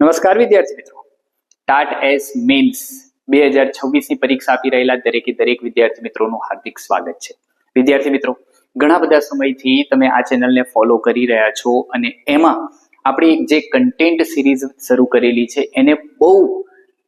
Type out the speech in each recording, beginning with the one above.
નમસ્કાર વિદ્યાર્થી મિત્રો, ટાટ એસ મેન્સ 2026 ની પરીક્ષા આપી રહેલા દરેક વિદ્યાર્થી મિત્રોનું હાર્દિક સ્વાગત છે. વિદ્યાર્થી મિત્રો, ઘણા બધા સમયથી તમે આ ચેનલને ફોલો કરી રહ્યા છો અને એમાં આપણી જે કન્ટેન્ટ સિરીઝ શરૂ કરેલી છે એને બહુ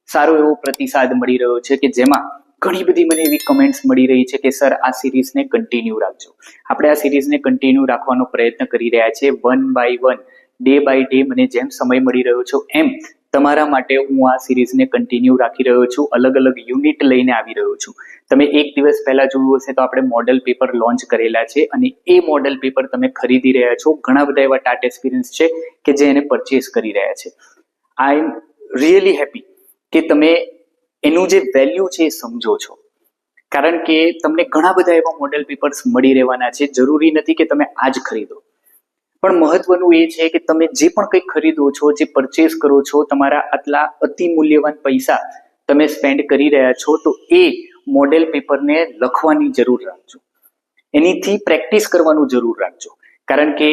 સારો એવો પ્રતિસાદ મળી રહ્યો છે કે જેમાં ઘણી બધી મને એવી કમેન્ટ્સ મળી રહી છે કે સર આ સિરીઝને કન્ટિન્યુ રાખજો. આપણે આ સિરીઝને કન્ટિન્યુ રાખવાનો પ્રયત્ન કરી રહ્યા છે. 1 by 1 ડે બાય ડે મને જેમ સમય મળી રહ્યો છો એમ તમારા માટે હું આ સિરીઝને કન્ટિન્યુ રાખી રહ્યો છું. અલગ અલગ યુનિટ લઈને આવી રહ્યો છું. તમે એક દિવસ પહેલા જોયું હશે તો આપણે મોડલ પેપર લોન્ચ કરેલા છે અને એ મોડલ પેપર તમે ખરીદી રહ્યા છો. ઘણા બધા એવા ટાટ એક્સપિરિયન્સ છે કે જે એને પરચેસ કરી રહ્યા છે. આઈ એમ રિયલી હેપી કે તમે એનું જે વેલ્યુ છે એ સમજો છો, કારણ કે તમને ઘણા બધા એવા મોડેલ પેપર્સ મળી રહેવાના છે. જરૂરી નથી કે તમે આજ ખરીદો, પણ મહત્વનું એ છે કે તમે જે પણ કંઈ ખરીદો છો, જે પરચેસ કરો છો, તમારા આટલા અતિ મૂલ્યવાન પૈસા તમે સ્પેન્ડ કરી રહ્યા છો, તો એ મોડેલ પેપરને લખવાની જરૂર રાખજો, એનીથી પ્રેક્ટિસ કરવાનું જરૂર રાખજો, કારણ કે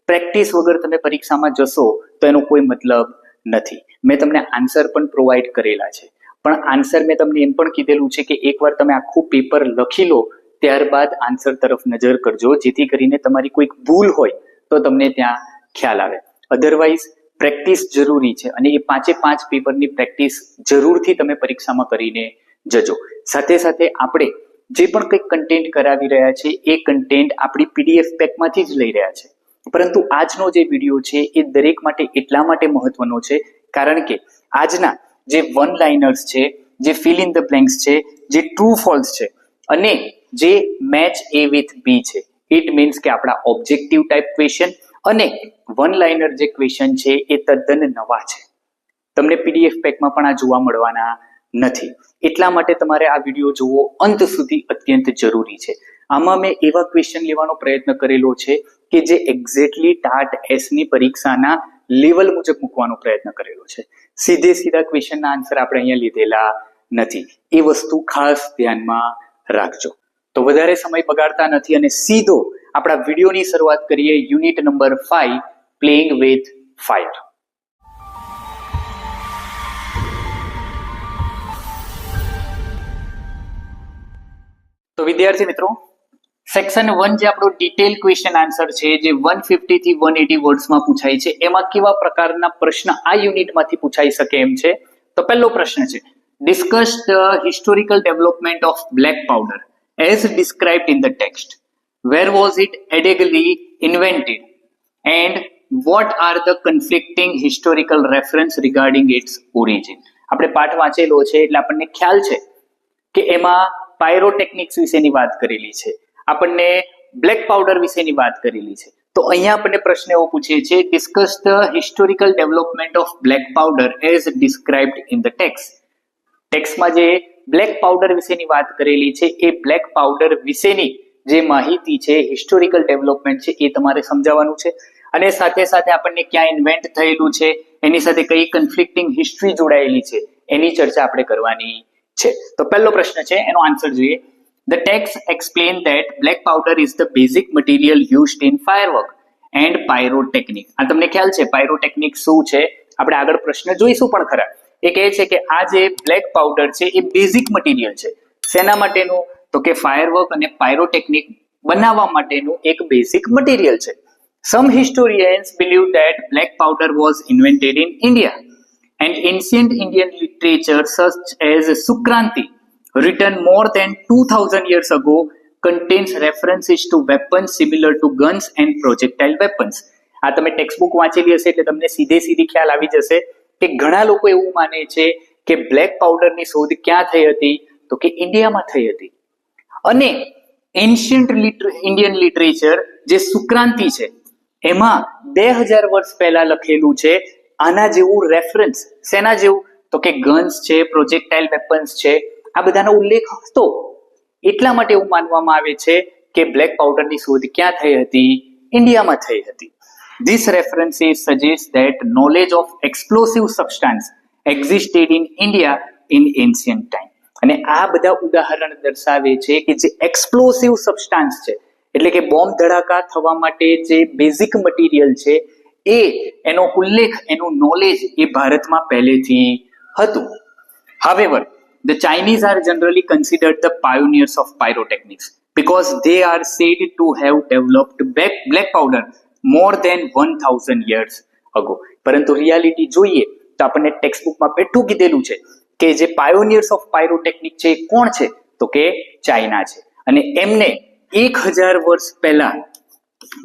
પ્રેક્ટિસ વગર તમે પરીક્ષામાં જશો તો એનો કોઈ મતલબ નથી. મેં તમને આન્સર પણ પ્રોવાઈડ કરેલા છે, પણ આન્સર મેં તમને એમ પણ કીધેલું છે કે એકવાર તમે આખું પેપર લખી લો ત્યારબાદ આન્સર તરફ નજર કરજો, જેથી કરીને તમારી કોઈક ભૂલ હોય તો તમને ત્યાં ખ્યાલ આવે. અધરવાઇઝ પ્રેક્ટિસ જરૂરી છે અને એ 5 પેપરની પ્રેક્ટિસ જરૂરથી તમે પરીક્ષામાં કરીને જજો. સાથે સાથે આપણે જે પણ કંઈક કન્ટેન્ટ કરાવી રહ્યા છે એ કન્ટેન્ટ આપણી PDF પેકમાંથી જ લઈ રહ્યા છે. પરંતુ આજનો જે વિડીયો છે એ દરેક માટે એટલા માટે મહત્વનો છે કારણ કે આજના જે વન લાઇનર્સ છે, જે ફિલ ઇન ધ બ્લેન્ક્સ છે, જે ટ્રુ ફોલ્સ છે અને જે મેચ A with B છે, ઇટ મીન્સ કે આપણા ઓબ્જેક્ટિવ ટાઈપ ક્વેશ્ચન અને વન લાઇનર જે ક્વેશ્ચન છે એ તદ્દન નવા છે. તમને PDF પેકમાં પણ આ જોવા મળવાના નથી. એટલા માટે તમારે આ વિડીયો જોવો અંત સુધી અત્યંત જરૂરી છે. આમાં મેં એવા ક્વેશ્ચન લેવાનો પ્રયત્ન કરેલો છે કે જે એક્ઝેક્ટલી ટાટ એસ ની પરીક્ષાના લેવલ મુજબ મૂકવાનો પ્રયત્ન કરેલો છે. સીધા ક્વેશ્ચનના આન્સર આપણે અહીંયા લીધેલા નથી. એ વસ્તુ ખાસ ધ્યાનમાં રાખજો. તો વધારે સમય બગાડતા નથી અને સીધો આપણા વિડીયોની શરૂઆત કરીએ. Unit number 5, playing with fire. તો વિદ્યાર્થી મિત્રો, સેક્શન 1 જે આપણો ડિટેલ ક્વેશ્ચન આન્સર છે, જે 150 થી 180 વર્ડ્સમાં પૂછાય છે, એમાં કેવા પ્રકારના પ્રશ્ન આ યુનિટમાંથી પૂછાઈ શકે એમ છે. તો પહેલો પ્રશ્ન છે, discuss the historical development of black powder as described in the text. Where was it allegedly invented? And what are the conflicting historical reference regarding its origin? આપણે પાઠ વાંચેલો છે એટલે આપણને ખ્યાલ છે કે એમાં પાયરોટેકનિક્સ વિશેની વાત કરેલી છે, આપણને બ્લેક પાવડર વિશેની વાત કરેલી છે. તો અહીંયા આપણને પ્રશ્ન એવો પૂછે છે, discuss the historical development of black powder as described in the text. ટેક્સ્ટમાં જે બ્લેક પાવડર વિશેની વાત કરેલી છે એ બ્લેક પાવડર વિશેની જે માહિતી છે, હિસ્ટોરિકલ ડેવલપમેન્ટ છે, એ તમારે સમજાવવાનું છે. અને સાથે સાથે આપણને ક્યાં ઇન્વેન્ટ થયેલું છે, એની સાથે કઈ કન્ફ્લિક્ટિંગ હિસ્ટ્રી જોડાયેલી છે, એની ચર્ચા આપણે કરવાની છે. તો પહેલો પ્રશ્ન છે, એનો આન્સર જોઈએ. The text explain that black powder is the basic material used in firework and pyrotechnic. આ તમને ખ્યાલ છે પાયરોટેકનિક શું છે? આપણે આગળ પ્રશ્ન જોઈશું પણ ખરા. એ કહે છે કે આ જે બ્લેક પાવડર છે એ બેઝિક મટીરિયલ છે. શેના માટેનું? તો કે ફાયરવર્ક અને પાયરોટેકનિક બનાવવા માટેનું એક બેઝિક મટીરિયલ છે. Some historians believe that black powder was invented in India and ancient Indian literature such as Sukranti, written more than 2000 years ago, contains references to weapons similar to guns and projectile weapons. આ તમે text book વાંચેલી હશે એટલે તમને સીધે ખ્યાલ આવી જશે કે ઘણા લોકો એવું માને છે કે બ્લેક પાવડરની શોધ ક્યાં થઈ હતી? તો કે ઇન્ડિયામાં થઈ હતી. અને એન્શિયન્ટ ઇન્ડિયન લિટરેચર જે સુક્રાંતિ છે એમાં 2000 વર્ષ પહેલા લખેલું છે. આના જેવું રેફરન્સ શેના જેવું? તો કે ગન્સ છે, પ્રોજેક્ટાઇલ વેપન્સ છે, આ બધાનો ઉલ્લેખ હતો. એટલા માટે એવું માનવામાં આવે છે કે બ્લેક પાવડરની શોધ ક્યાં થઈ હતી? ઇન્ડિયામાં થઈ હતી. This references suggest that knowledge of explosive substance existed in India in ancient time. અને આ બધા ઉદાહરણ દર્શાવે છે કે જે એક્સપ્લોસિવ સબસ્ટાન્સ છે, એટલે કે બોમ્બ ધડાકા થવા માટે જે બેઝિક મટીરિયલ છે, એનો ઉલ્લેખ, એનું નોલેજ એ ભારતમાં પહેલેથી હતું. However, the Chinese are generally considered the pioneers of pyrotechnics because they are said to have developed black powder more than 1000 years ago. પરંતુ રિયાલિટી જોઈએ તો આપણને ટેક્સ્ટબુકમાં બેઠું કીધેલું છે કે જે પાયોનિયર્સ ઓફ પાયરોટેકનિક છે એ કોણ છે, તો કે ચાઇના છે. અને એમને 1000 વર્ષ પહેલા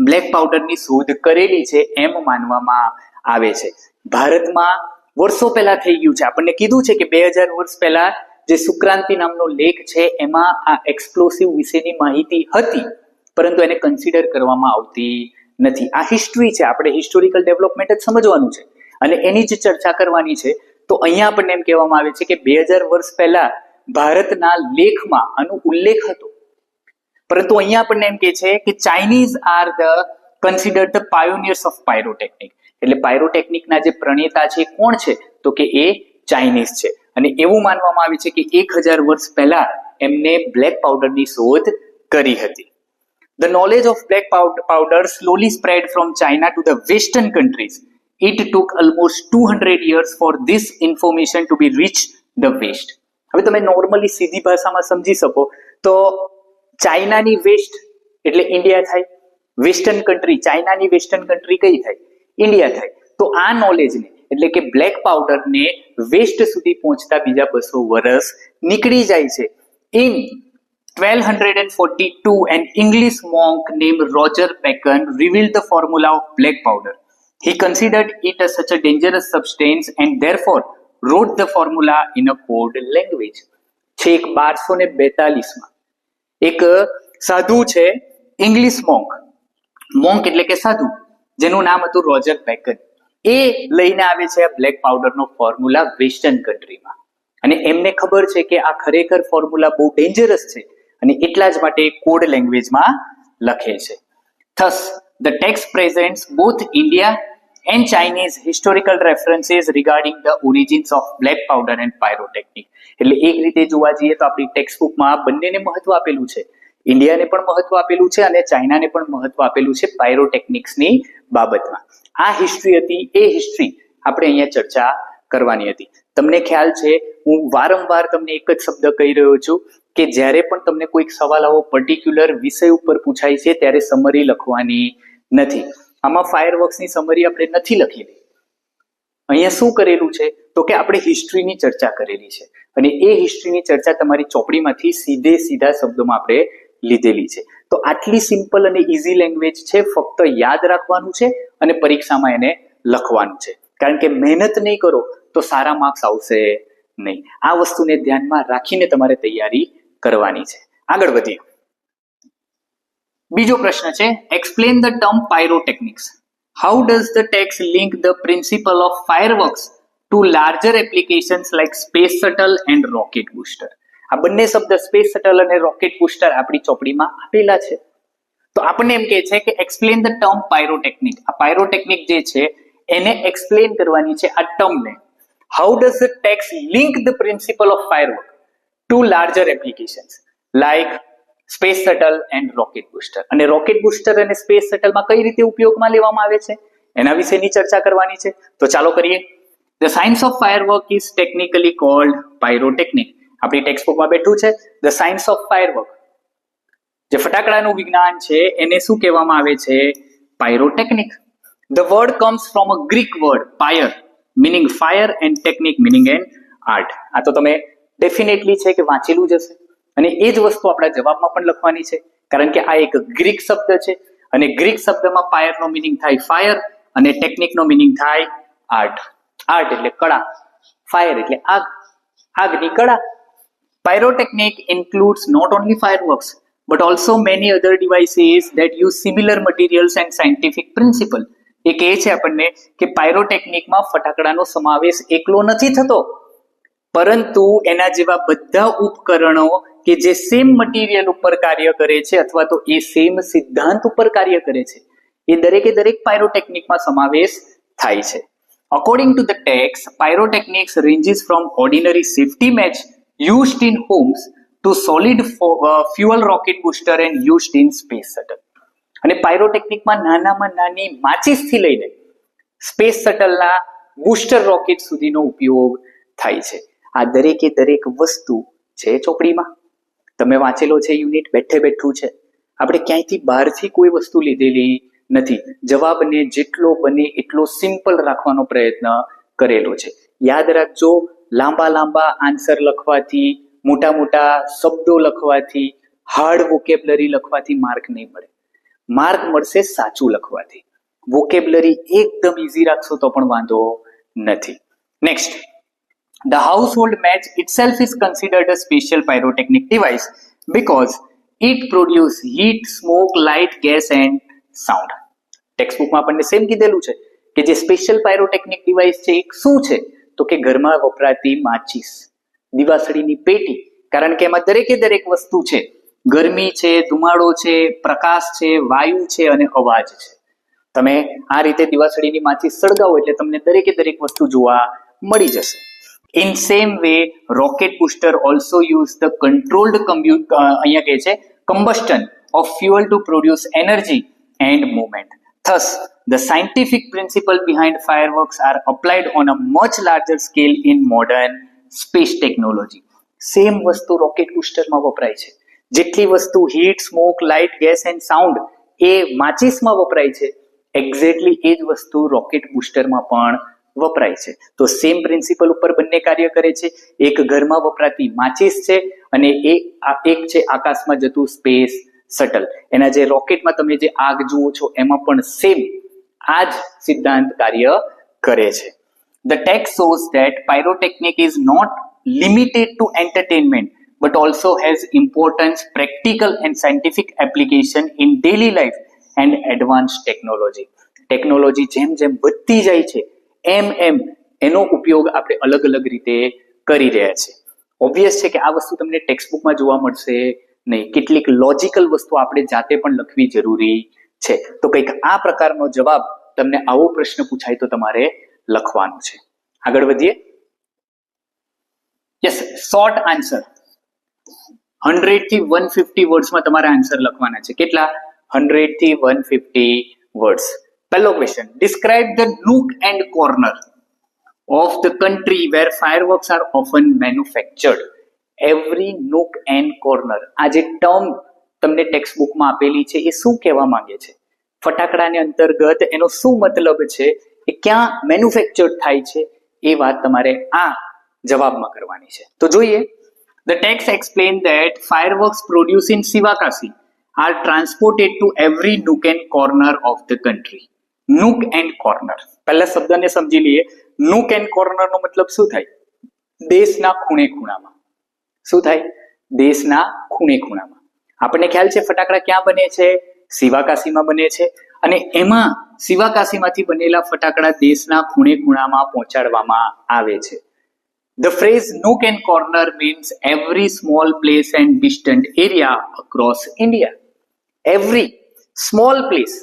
બ્લેક પાવડરની શોધ કરેલી છે એમ માનવામાં આવે છે. ભારતમાં વર્ષો પહેલા થઈ ગયું છે. આપણને કીધું છે કે 2000 વર્ષ પહેલા જે સુક્રાંતિ નામનો લેખ છે એમાં આ એક્સપ્લોસિવ વિશેની માહિતી હતી, પરંતુ એને કન્સિડર કરવામાં આવતી નથી. આ હિસ્ટ્રી છે, આપણે હિસ્ટોરિકલ ડેવલપમેન્ટ જ સમજવાનું છે અને એની જ ચર્ચા કરવાની છે. તો અહીંયા આપણને એમ કહેવામાં આવે છે કે 2000 વર્ષ પહેલા ભારતના લેખમાં આનો ઉલ્લેખ હતો, પરંતુ અહીંયા આપણને એમ કહે છે કે Chinese are the considered the pioneers of pyrotechnic. એટલે પાયરોટેકનિકના જે પ્રણેતા છે કોણ છે, તો કે એ ચાઇનીઝ છે. અને એવું માનવામાં આવે છે કે 1000 વર્ષ પહેલા એમને બ્લેક પાવડરની શોધ કરી હતી. The knowledge of black powder slowly spread from China to the western countries. It took almost 200 years for this information to be reached the west. હવે તમે નોર્મલી સીધી ભાષામાં સમજી શકો તો ચાઇનાની વેસ્ટ એટલે ઇન્ડિયા થાય, વેસ્ટર્ન કન્ટ્રી, ચાઇનાની વેસ્ટર્ન કન્ટ્રી કઈ થાય, ઇન્ડિયા થાય. તો આ નોલેજને એટલે કે બ્લેક પાવડરને વેસ્ટ સુધી પહોંચતા બીજા 200 વર્ષ નીકળી જાય છે. In 1242, an English monk named Roger Bacon revealed the formula of black powder. He considered it as such a dangerous substance and therefore wrote the formula in a code language. છેક 1242માં એક સાધુ છે, ઇંગ્લિશ મોંક એટલે કે સાધુ, જેનું નામ હતું રોજર બેકન. એ લઈને આવે છે આ બ્લેક પાવડરનો ફોર્મ્યુલા વેસ્ટર્ન કન્ટ્રીમાં, અને એમને ખબર છે કે આ ખરેખર ફોર્મ્યુલા બહુ ડેન્જરસ છે અને એટલા જ માટે કોડ લેંગ્વેજમાં લખે છે. Thus, the text presents both India and Chinese historical references regarding the origins of black powder and pyrotechnic. એટલે એક રીતે જોવા જઈએ તો આપણી ટેક્સ્ટબુકમાં બંનેને મહત્વ આપેલું છે, ઇન્ડિયાને પણ મહત્વ આપેલું છે અને ચાઇનાને પણ મહત્વ આપેલું છે પાયરોટેકનિક્સની બાબતમાં. આ હિસ્ટ્રી હતી, એ હિસ્ટ્રી આપણે અહીંયા ચર્ચા કરવાની હતી. તમને ખ્યાલ છે, હું વારંવાર તમને એક જ શબ્દ કહી રહ્યો છું કે જ્યારે પણ તમને કોઈક સવાલ આવો પર્ટિક્યુલર વિષય ઉપર પૂછાય છે ત્યારે સમરી લખવાની નથી. આમાં ફાયરવર્ક્સની સમરી આપણે નથી લખેલી. અહીંયા શું કરેલું છે તો કે આપણે હિસ્ટ્રીની ચર્ચા કરેલી છે અને એ હિસ્ટ્રીની ચર્ચા તમારી ચોપડીમાંથી સીધા શબ્દોમાં આપણે લીધેલી છે. તો આટલી સિમ્પલ અને ઇઝી લેંગ્વેજ છે, ફક્ત યાદ રાખવાનું છે અને પરીક્ષામાં એને લખવાનું છે. કારણ કે મહેનત નહીં કરો તો સારા માર્ક્સ આવશે નહીં. આ વસ્તુને ધ્યાનમાં રાખીને તમારે તૈયારી કરવાની છે. આગળ વધીએ. બીજો પ્રશ્ન છે, explain the term pyrotechnics. How does the text link the principle of fireworks to larger applications like space shuttle and rocket booster. આ બંને શબ્દ સ્પેસ શટલ અને રોકેટ બુસ્ટર આપણી ચોપડીમાં આપેલા છે. તો આપણને એમ કહે છે કે એક્સપ્લેન ધ ટર્મ પાયરોટેકનિક. આ પાયરોટેકનિક જે છે એને એક્સપ્લેન કરવાની છે આ ટર્મને. How does the text link the principle of firework to larger applications like space shuttle and rocket booster. અને રોકેટ બુસ્ટર અને સ્પેસ શટલમાં કઈ રીતે ઉપયોગમાં લેવામાં આવે છે એના વિશેની ચર્ચા કરવાની છે. તો ચાલો કરીએ. The science of firework is technically cold pyrotechnic. આપણી ટેક્સ્ટબુકમાં બેઠું છે ધ સાયન્સ ઓફ ફાયરવર્ક. જે ફટાકડાનું વિજ્ઞાન છે એને શું કહેવામાં આવે છે? Pyrotechnic. The word comes from a Greek word pyre meaning fire and technique meaning an art. આ તો તમે ડેફિનેટલી છે કે વાંચેલું જ હશે અને એ જ વસ્તુ આપણા જવાબમાં પણ લખવાની છે, કારણ કે આ એક ગ્રીક શબ્દ છે અને ગ્રીક શબ્દમાં પાયરનો મીનિંગ થાય ફાયર અને ટેકનિકનો મીનિંગ થાય આર્ટ. આર્ટ એટલે કળા, ફાયર એટલે આગ, આગની કળા. Pyrotechnic includes not only fireworks but also many other devices that use similar materials and scientific principle. એ કહે છે આપણને કે પાયરોટેકનિકમાં ફટાકડાનો સમાવેશ એકલો નથી થતો, પરંતુ એના જેવા બધા ઉપકરણો કે જે સેમ મટીરિયલ ઉપર કાર્ય કરે છે અથવા તો એ સેમ સિદ્ધાંત ઉપર કાર્ય કરે છે એ દરેક પાયરોટેકનિકમાં સમાવેશ થાય છે. According to the text, pyrotechnics ranges from ordinary safety match used in homes to solid fuel rocket booster and used in space shuttle. અને પાયરોટેકનિકમાં નાનામાં નાની માચીસથી લઈને સ્પેસ શટલના બુસ્ટર રોકેટ સુધીનો ઉપયોગ થાય છે. આ દરેકે દરેક વસ્તુ છે ચોપડીમાં, તમે વાંચેલો છે યુનિટ, બેઠે બેઠું છે. આપણે ક્યાંયથી બહારથી કોઈ વસ્તુ લીધેલી નથી. જવાબને જેટલો બને એટલો સિમ્પલ રાખવાનો પ્રયત્ન કરેલો છે. યાદ રાખજો, લાંબા લાંબા આન્સર લખવાથી, મોટા મોટા શબ્દો લખવાથી, હાર્ડ વોકેબ્લરી લખવાથી માર્ક નહીં મળે. માર્ક મળશે સાચું લખવાથી. વોકેબ્લરી એકદમ ઇઝી રાખશો તો પણ વાંધો નથી. Next, the household match itself is considered a special pyrotechnic device because it produces heat, smoke, light, gas and sound. ટેક્સ્ટબુકમાં આપણને સેમ કીધેલું છે કે જે સ્પેશિયલ પાયરોટેકનિક ડિવાઇસ છે એક શું છે, તો કે ઘરમાં વપરાતી માચીસ, દિવાસળીની પેટી. કારણ કે એમાં દરેકે દરેક વસ્તુ છે. ગરમી છે, ધુમાડો છે, પ્રકાશ છે, વાયુ છે અને અવાજ છે. તમે આ રીતે દિવાસળીની માચીસ સળગાવો એટલે તમને દરેકે દરેક વસ્તુ જોવા મળી જશે. In same way, rocket booster also use the controlled અહીંયા કહે છે combustion of fuel to produce energy and movement. Thus, the scientific principle behind fireworks are applied on a much larger scale in modern space technology. Same વસ્તુ rocket બુસ્ટરમાં વપરાય છે. જેટલી વસ્તુ heat, smoke, light, gas and sound એ માચીસમાં વપરાય છે, એક્ઝેક્ટલી એ જ વસ્તુ રોકેટ બુસ્ટરમાં પણ વપરાય છે. તો સેમ પ્રિન્સિપલ ઉપર બંને કાર્ય કરે છે. એક ઘરમાં વપરાતી માચીસ છે અને એક છે આકાશમાં જતું સ્પેસ શટલ. એના જે રોકેટમાં તમે જે આગ જુઓ છો એમાં પણ સેમ આ જ સિદ્ધાંત કાર્ય કરે છે. The text shows that pyrotechnic is not limited to entertainment but also has important practical and scientific application in daily life and advanced technology. Technology જેમ જેમ વધતી જાય છે એમ એમ એનો ઉપયોગ આપણે અલગ અલગ રીતે કરી રહ્યા છે. ઓબ્વિયસ છે કે આ વસ્તુ તમને ટેક્સ્ટબુકમાં જોવા મળશે નહીં. કેટલીક લોજિકલ વસ્તુ આપણે જાતે પણ લખવી જરૂરી છે. તો કંઈક આ પ્રકારનો જવાબ તમને આવો પ્રશ્ન પૂછાય તો તમારે લખવાનો છે. આગળ વધીએ. યસ, શોર્ટ આન્સર 100 થી 150 વર્ડ્સમાં તમારે આન્સર લખવાના છે. કેટલા? 100 થી 150 વર્ડ્સ. પહેલો question, describe the nook and corner of the country where fireworks are often manufactured. Every nook and corner. આ જે ટર્મ તમને ટેક્સ્ટબુકમાં આપેલી છે એ શું કહેવા માંગે છે? ફટાકડાને અંતર્ગત એનો શું મતલબ છે? એ ક્યાં મેન્યુફેક્ચર્ડ થાય છે? એ વાત તમારે આ જવાબમાં કરવાની છે. તો જોઈએ. The text explains that fireworks produced in Sivakasi are transported to every nook and corner of the country. Nook and corner. પહેલા શબ્દને સમજી લઈએ. નૂક એન્ડ કોર્નર નો મતલબ શું થાય? દેશના ખૂણે ખૂણામાં. શું થાય? દેશના ખૂણે ખૂણામાં. આપણને ખ્યાલ છે ફટાકડા ક્યાં બને છે? સિવાકાશીમાં બને છે. અને એમાં સિવાકાશીમાંથી બનેલા ફટાકડા દેશના ખૂણે ખૂણામાં પહોંચાડવામાં આવે છે. The phrase nook and corner means every small place and distant area across India. Every small place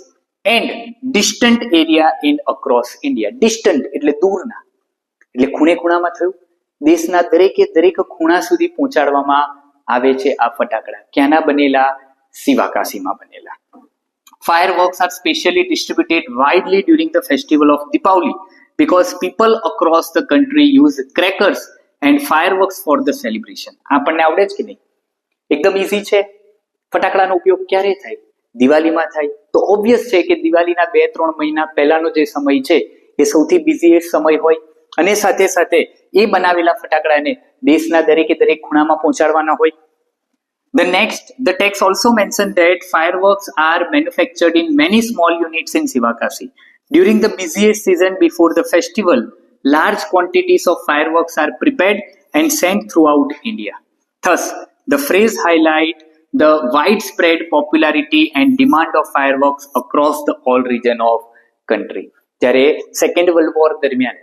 and distant area in across India. Distant એટલે દૂરના, એટલે ખૂણે ખૂણામાં થયું. દેશના દરેકે દરેક ખૂણા સુધી પહોંચાડવામાં આવે છે આ ફટાકડા. ક્યાંના બનેલા? સિવાકાશીમાં બનેલા. Fireworks are specially distributed widely during the festival of Deepavali because people across the country use crackers and fireworks for the celebration. આપણને આવડે જ કે નહીં? એકદમ ઈઝી છે. ફટાકડાનો ઉપયોગ ક્યારે થાય? દિવાળીમાં થાય. તો ઓબ્વિયસ છે કે દિવાળીના 2-3 મહિના પહેલાનો જે સમય છે એ સૌથી બિઝીએસ્ટ સમય હોય અને સાથે સાથે એ બનાવેલા ફટાકડાને દેશના દરેકે દરેક ખૂણામાં પહોંચાડવાના હોય. The text also mentioned that fireworks are manufactured in many small units in Sivakasi. During the busiest season before the festival, large quantities of fireworks are prepared and sent throughout India. Thus, the phrase highlights the widespread popularity and demand of fireworks across the all region of country. જ્યારે second world war દરમિયાન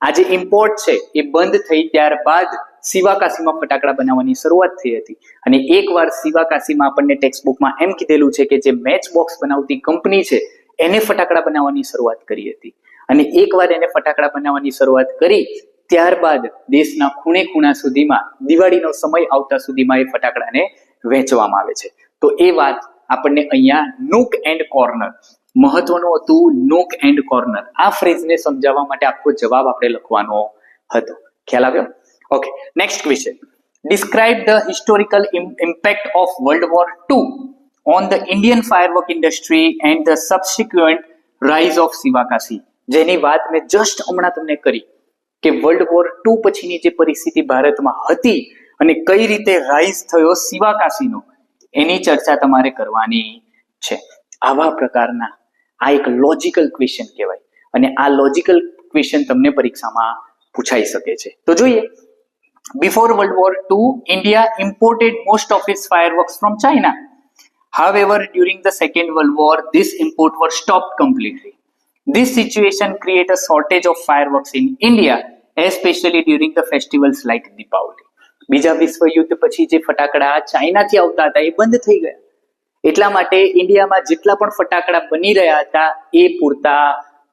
આ જે import છે એ બંધ થઈ ત્યારબાદ સિવાકાશીમાં ફટાકડા બનાવવાની શરૂઆત થઈ હતી. અને એકવાર સિવાકાશીમાં આપણને ટેક્સ્ટબુકમાં એમ કીધેલું છે કે જે મેચ બોક્સ બનાવતી કંપની છે એને ફટાકડા બનાવવાની શરૂઆત કરી હતી. અને એકવાર એને ફટાકડા બનાવવાની શરૂઆત કરી ત્યારબાદ દેશના ખૂણે ખૂણા સુધીમાં દિવાળીનો સમય આવતા સુધીમાં એ ફટાકડાને વહેંચવામાં આવે છે. તો એ વાત આપણને અહીંયા નૂક એન્ડ કોર્નર મહત્વનું હતું નોક એન્ડ કોર્નર. આ ફ્રેઝને સમજાવવા માટે આખો જવાબ આપણે લખવાનો હતો. ખ્યાલ આવ્યો? Okay, next question. Describe the historical impact of world war II on the Indian firework industry and the subsequent rise of Sivakasi. જેની વાત મેં જસ્ટ હમણાં તમને કરી કે વર્લ્ડ વોર II પછીની જે પરિસ્થિતિ ભારતમાં હતી અને કઈ રીતે રાઇઝ થયો શિવાકાશીનો, એની ચર્ચા તમારે કરવાની છે. આવા પ્રકારના આ એક લોજિકલ ક્વેશ્ચન કહેવાય અને આ લોજિકલ ક્વેશ્ચન તમને પરીક્ષામાં પૂછાઈ શકે છે. તો જોઈએ. Before World War II, India imported most of its fireworks from China. However, during the Second World War, this import was stopped completely. This situation created a shortage of fireworks in India, especially during the festivals like Deepavali. બીજા વિશ્વયુદ્ધ પછી જે ફટાકડા ચાઇનાથી આવતા હતા એ બંધ થઈ ગયા. એટલા માટે ઇન્ડિયામાં જેટલા પણ ફટાકડા બની રહ્યા હતા એ પૂરતા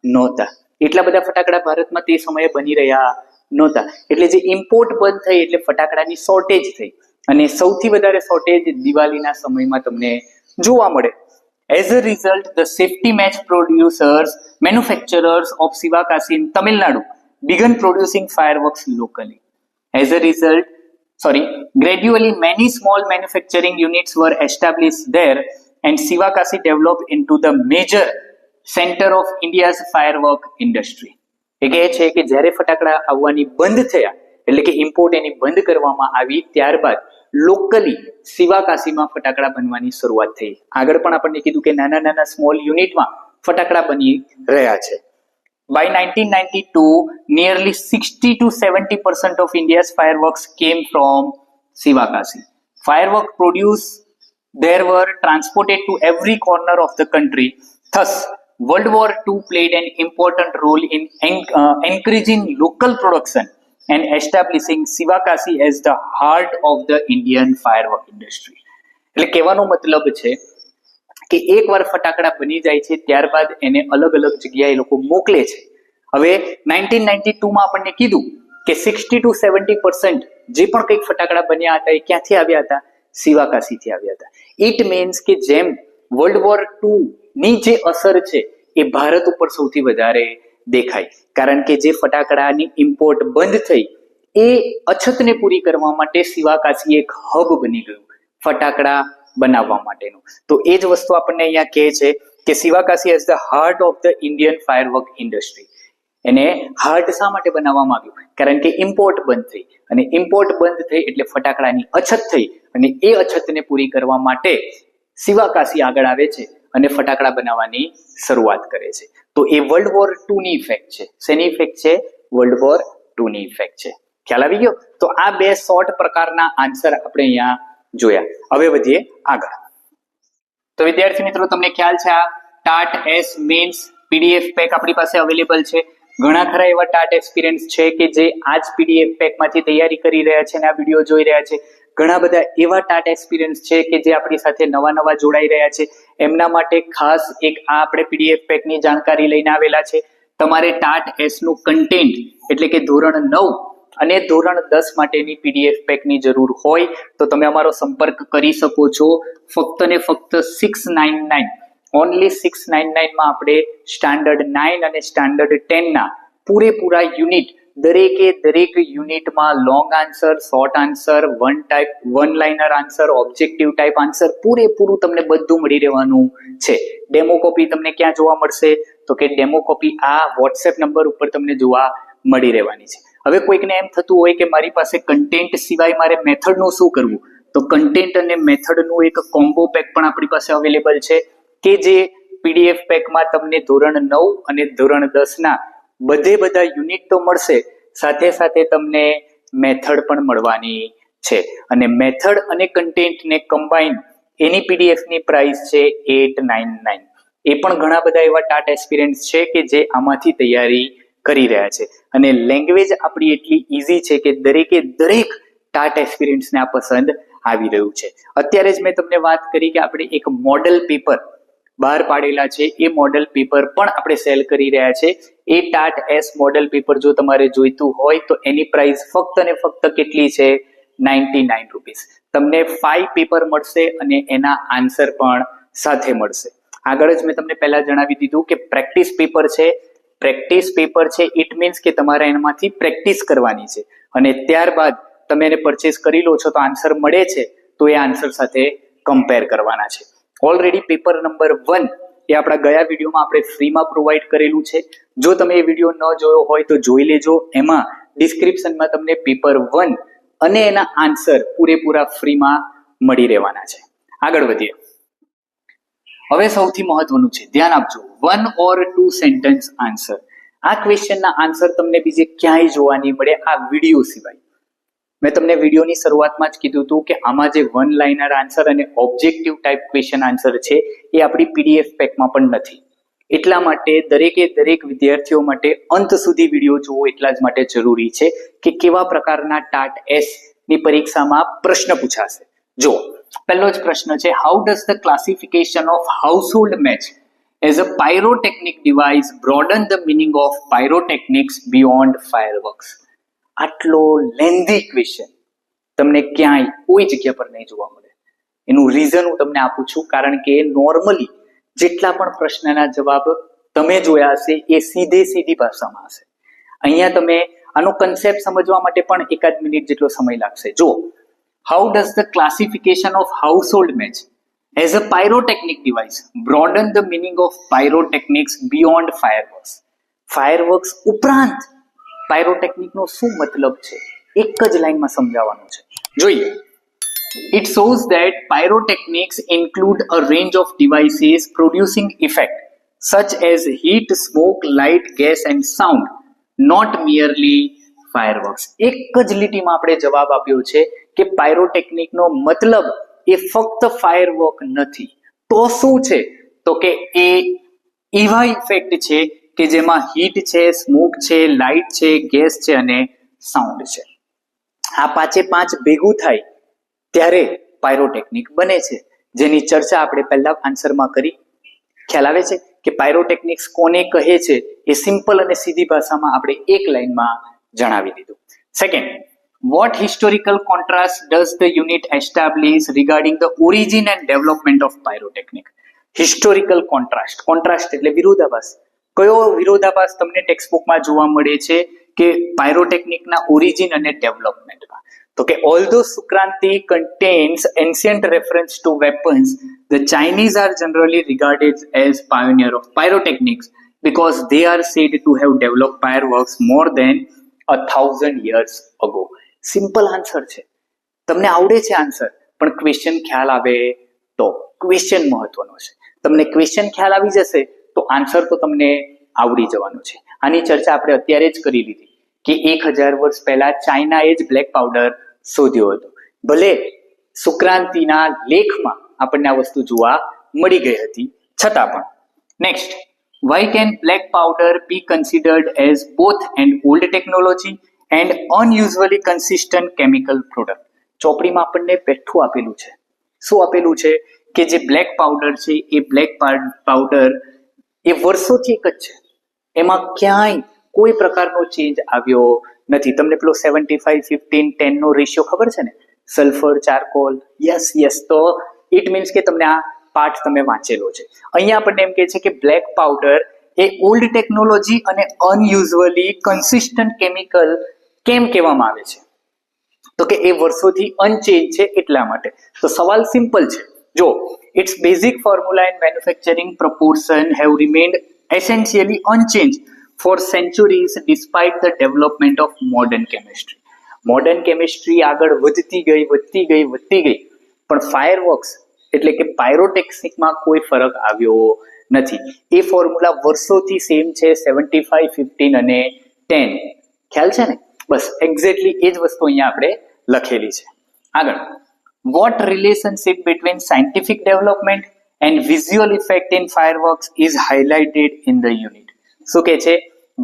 નહોતા. એટલા બધા ફટાકડા ભારતમાં તે સમયે બની રહ્યા નહોતા. એટલે જે ઇમ્પોર્ટ બંધ થઈ એટલે ફટાકડાની શોર્ટેજ થઈ અને સૌથી વધારે શોર્ટેજ દિવાળીના સમયમાં તમને જોવા મળે. As a result, the safety match manufacturers of Shivakashi in Tamil Nadu began producing fireworks locally. Gradually many small manufacturing units were established there and Shivakashi developed into the major center of India's firework industry. એ કહે છે કે જ્યારે ફટાકડા આવવાની બંધ થયા એટલે કે ઇમ્પોર્ટ એની બંધ કરવામાં આવી ત્યારબાદ લોકલી શિવાકાશીમાં ફટાકડા બનવાની શરૂઆત થઈ. આગળ પણ આપણને કીધું કે નાના નાના સ્મોલ યુનિટમાં ફટાકડા બની રહ્યા છે. By 1992, nearly 60 to 70% of India's fireworks came from Shivakashi. Firework produced there were transported to every corner of the country. Thus, World War II played an important role in encouraging local production and establishing Shivakashi as the heart of the Indian firework industry. એટલે કહેવાનો મતલબ છે કે એકવાર ફટાકડા બની જાય છે ત્યારબાદ એને અલગ અલગ જગ્યાએ લોકો મોકલે છે. હવે 1992 માં આપણને કીધું કે 60 to 70% જે પણ કંઈક ફટાકડા બન્યા હતા એ ક્યાંથી આવ્યા હતા? શિવાકાશીથી આવ્યા હતા. ઇટ મીન્સ કે જેમ વર્લ્ડ વોર II ની જે અસર છે એ ભારત ઉપર સૌથી વધારે દેખાય, કારણ કે જે ફટાકડાની ઇમ્પોર્ટ બંધ થઈ એ અછતને પૂરી કરવા માટે શિવાકાશી એક હબ બની ગયું ફટાકડા બનાવવા માટેનું. તો એ જ વસ્તુ આપણને અહીંયા કહે છે કે Sivakasi as the heart of the Indian firework industry. એને હાર્ટ શા માટે બનાવવામાં આવ્યું? કારણ કે ઇમ્પોર્ટ બંધ થઈ અને ઇમ્પોર્ટ બંધ થઈ એટલે ફટાકડાની અછત થઈ અને એ અછતને પૂરી કરવા માટે શિવાકાશી આગળ આવે છે અને ફટાકડા બનાવવાની શરૂઆત કરે છે. તો એ વર્લ્ડ વોર II ની ઇફેક્ટ છે. શેની ઇફેક્ટ છે? વર્લ્ડ વોર II ની ઇફેક્ટ છે. ખ્યાલ આવી ગયો? તો આ બે શોર્ટ પ્રકારના આન્સર આપણે અહીંયા જોયા. હવે વધીએ આગળ. તો વિદ્યાર્થી મિત્રો, તમને ખ્યાલ છે આ TAT S mains PDF pack આપણી પાસે અવેલેબલ છે. ઘણા ખરા એવા ટાટ એક્સપિરિયન્સ છે કે જે આ જ પીડીએફ પેકમાંથી તૈયારી કરી રહ્યા છે અને આ વિડીયો જોઈ રહ્યા છે. ઘણા બધા એવા ટાટ એક્સપિરિયન્સ છે કે જે આપણી સાથે નવા જોડાઈ રહ્યા છે. એમના માટે ખાસ એક આ આપણે પીડીએફ પેકની જાણકારી લઈને આવેલા છે. તમારે ટાટ એસ નું કન્ટેન્ટ એટલે કે ધોરણ 9 અને ધોરણ 10 માટેની પીડીએફ પેકની જરૂર હોય તો તમે અમારો સંપર્ક કરી શકો છો. ફક્ત ને ફક્ત 699 ઓનલી 699 માં આપણે સ્ટાન્ડર્ડ 9 અને સ્ટાન્ડર્ડ 10 ના પૂરેપૂરા યુનિટ, દરેક યુનિટમાં long answer, short answer, one liner answer, objective type answer પૂરેપૂરું તમને બધું મળી રહેવાનું છે. ડેમો કોપી તમને ક્યાં જોવા મળશે? તો કે ડેમો કોપી આ વોટ્સએપ નંબર ઉપર તમને જોવા મળી રહેવાની છે. હવે કોઈકને એમ થતું હોય કે મારી પાસે કન્ટેન્ટ સિવાય મારે મેથડનું શું કરવું? તો કન્ટેન્ટ અને મેથડનું એક કોમ્બો પેક પણ આપણી પાસે અવેલેબલ છે કે જે પીડીએફ પેકમાં તમને ધોરણ 9 અને ધોરણ 10 ના બધા યુનિટ તો મળશે, સાથે સાથે તમને મેથડ પણ મળવાની છે. અને મેથડ અને કન્ટેન્ટને કમ્બાઈન એની પીડીએફ ની પ્રાઇસ છે 899. એ પણ ઘણા બધા એવા ટાટ એક્સપિરિયન્સ છે કે જે આમાંથી તૈયારી કરી રહ્યા છે. અને લેંગ્વેજ આપણી એટલી ઈઝી છે કે દરેક ટાટ એક્સપિરિયન્સને આ પસંદ આવી રહ્યું છે. અત્યારે જ મેં તમને વાત કરી કે આપણે એક મોડલ પેપર બહાર પાડેલા છે. એ મોડલ પેપર પણ આપણે સેલ કરી રહ્યા છે. એ ટાટ એસ મોડલ પેપર જો તમારે જોઈતું હોય તો એની પ્રાઇસ ફક્ત ને ફક્ત કેટલી છે? 99 રૂપીસ. તમને 5 પેપર મળશે અને એના આન્સર પણ સાથે મળશે. આગળ જ મેં તમને પહેલા જણાવી દીધું કે પ્રેક્ટિસ પેપર છે ઇટ મીન્સ કે તમારે એનામાંથી પ્રેક્ટિસ કરવાની છે અને ત્યારબાદ તમે એને પરચેસ કરી લો છો તો આન્સર મળે છે તો એ આન્સર સાથે કમ્પેર કરવાના છે. ઓલરેડી પેપર નંબર 1 એ આપણા ગયા વિડીયોમાં આપણે ફ્રીમાં પ્રોવાઈડ કરેલું છે. જો તમે એ વિડીયો ન જોયો હોય તો જોઈ લેજો. એમાં ડિસ્ક્રિપ્શનમાં તમને પેપર 1 અને એના આન્સર પૂરેપૂરા ફ્રીમાં મળી રહેવાના છે. આગળ વધીએ. હવે સૌથી મહત્વનું છે, ધ્યાન આપજો, 1 or 2 સેન્ટેન્સ આન્સર. આ ક્વેશ્ચનના આન્સર તમને બીજે ક્યાંય જોવા નહીં મળે આ વિડીયો સિવાય. મેં તમને વિડીયોની શરૂઆતમાં જ કીધું હતું કે આમાં જે વન લાઇનર આન્સર અને ઓબ્જેક્ટિવ ટાઈપ ક્વેશ્ચન આન્સર છે એ આપણી પીડીએફ પેકમાં પણ નથી. એટલા માટે દરેક વિદ્યાર્થીઓ માટે અંત સુધી વિડીયો જોવો એટલા જ માટે જરૂરી છે કે કેવા પ્રકારના ટાટ એસ ની પરીક્ષામાં પ્રશ્ન પૂછાશે. જો પહેલો જ પ્રશ્ન છે, how does the classification of household match as a pyrotechnic device broaden the meaning of pyrotechnics beyond fireworks? આટલો લેન્ધી ક્વેશ્ચન તમને ક્યાંય કોઈ જગ્યા પર નહીં જોવા મળે. એનું રીઝન હું તમને આપું છું, કારણ કે નોર્મલી જેટલા પણ પ્રશ્નના જવાબ તમે જોયા હશે એ સીધી ભાષામાં હશે. અહીંયા તમે આનો કન્સેપ્ટ સમજવા માટે પણ એકાદ મિનિટ જેટલો સમય લાગશે. જો how does the classification of household match as a pyrotechnic device broaden the meaning of pyrotechnics beyond fireworks? Fireworks ઉપરાંત પાયરોટેકનિક નો શું મતલબ છે એક જ લાઈનમાં સમજાવવાનું છે. જોઈએ. It shows that pyrotechnics include a range of devices producing effect such as heat, smoke, light, gas and sound, not merely fireworks. એક જ લીટીમાં આપણે જવાબ આપ્યો છે કે પાયરોટેકનિક નો મતલબ એ ફક્ત ફાયરવર્ક નથી. તો શું છે? તો કે એ એવા ઇફેક્ટ છે કે જેમાં હીટ છે, સ્મોક છે, લાઇટ છે, ગેસ છે અને સાઉન્ડ છે. આ પાંચે પાંચ ભેગું થાય ત્યારે પાયરોટેકનિક બને છે, જેની ચર્ચા આપણે પહેલા આન્સરમાં કરી. ખ્યાલ આવે છે કે પાયરોટેકનિક્સ કોને કહે છે એ સિમ્પલ અને સીધી ભાષામાં આપણે એક લાઈનમાં જણાવી દીધું. Second, what historical contrast does the unit establish regarding the origin and development of pyrotechnic? Historical contrast એટલે વિરોધાભાસ. કયો વિરોધાભાસ તમને ટેક્સ્ટબુકમાં જોવા મળે છે કે પાયરોટેકનિકના ઓરિજિન અને ડેવલપમેન્ટમાં? તો કે although Sukranti contains ancient reference to weapons, the Chinese are generally regarded as pioneer of pyrotechnics because they are said to have developed fireworks more than 1000 years ago. Simple answer છે. તમને આવડે છે answer, પણ question ખ્યાલ આવે તો. Question મહત્વનો છે. તમને ક્વેશ્ચન ખ્યાલ આવી જશે તો આન્સર તો તમને આવડી જવાનું છે. આની ચર્ચા આપણે અત્યારે જ કરી લીધી કે 1000 વર્ષ પહેલા ચાઇનાએ જ બ્લેક પાવડર શોધ્યો હતો. ભલે સુક્રાંતિના લેખમાં આપણને આ વસ્તુ જોવા મળી ગઈ હતી છતાં પણ. Next, why can black powder be considered as both an old technology and unusually consistent chemical product? ચોપડીમાં આપણને બેઠું આપેલું છે. શું આપેલું છે? કે જે બ્લેક પાવડર છે એ બ્લેક પાવડર એ વર્ષોથી એક જ છે, એમાં ક્યાંય કોઈ પ્રકારનો ચેન્જ આવ્યો નથી. તમને પેલો 75-15-10 નો રેશિયો ખબર છે ને? Sulphur, charcoal. યસ. તો ઇટ મીન્સ કે તમને આ પાઠ તમે વાંચેલો છે. અહીંયા આપણને એમ કહે છે કે બ્લેક પાવડર એ ઓલ્ડ ટેકનોલોજી અને અનયુઝ્યુઅલી કન્સિસ્ટન્ટ કેમિકલ કેમ કહેવામાં આવે છે? તો કે એ વર્ષોથી અનચેન્જ છે એટલા માટે. તો સવાલ સિમ્પલ છે. જો its basic formula and manufacturing proportion have remained essentially unchanged for centuries despite the development of modern chemistry. Modern chemistry આગળ વધતી ગઈ, પણ ફાયરવર્ક્સ એટલે કે પાયરોટેક્નિકમાં કોઈ ફરક આવ્યો નથી. એ ફોર્મ્યુલા વર્ષોથી સેમ છે, 75-15 અને 10. ખ્યાલ છે ને? બસ એક્ઝેક્ટલી એ જ વસ્તુ અહીંયા આપણે લખેલી છે. આગળ, what relationship between scientific development and visual effect in fireworks is highlighted in the unit? શું કહે છે?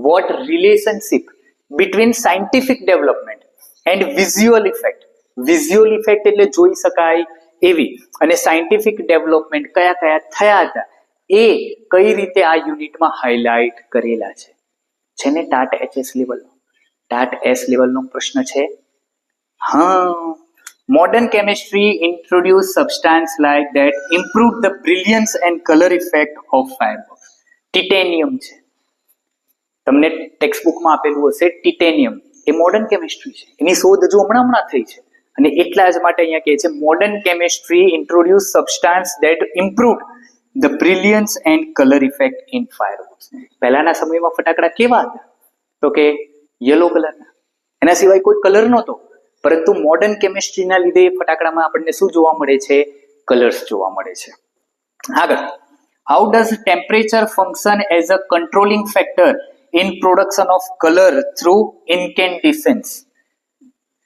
what relationship between scientific development and visual effect? visual effect એટલે જોઈ શકાય એવી, અને સાયન્ટિફિક ડેવલપમેન્ટ કયા થયા હતા એ કઈ રીતે આ યુનિટમાં હાઇલાઇટ કરેલા છે ને? ટાટ એચએસ લેવલનો, ટાટ એસ લેવલનો પ્રશ્ન છે. હા, Modern chemistry introduced substance like that improve the brilliance and color effect of fireworks. Titanium છે, તમને ટેક્સ્ટ બુકમાં આપેલું હશે ટિટેનિયમ, એ મોડર્ન કેમિસ્ટ્રી છે, એની શોધ હજુ હમણાં થઈ છે અને એટલા જ માટે અહીંયા કહે છે modern chemistry introduce substance that improve the brilliance and colour effect in fireworks. પહેલાના સમયમાં ફટાકડા કેવા હતા તો કે યલો કલરના, એના સિવાય કોઈ કલર નહોતો, પરંતુ મોડર્ન કેમિસ્ટ્રીના લીધે ફટાકડામાં આપણને શું જોવા મળે છે? કલર્સ જોવા મળે છે. આગળ, how does temperature function as a controlling factor in production of colour through incandescence?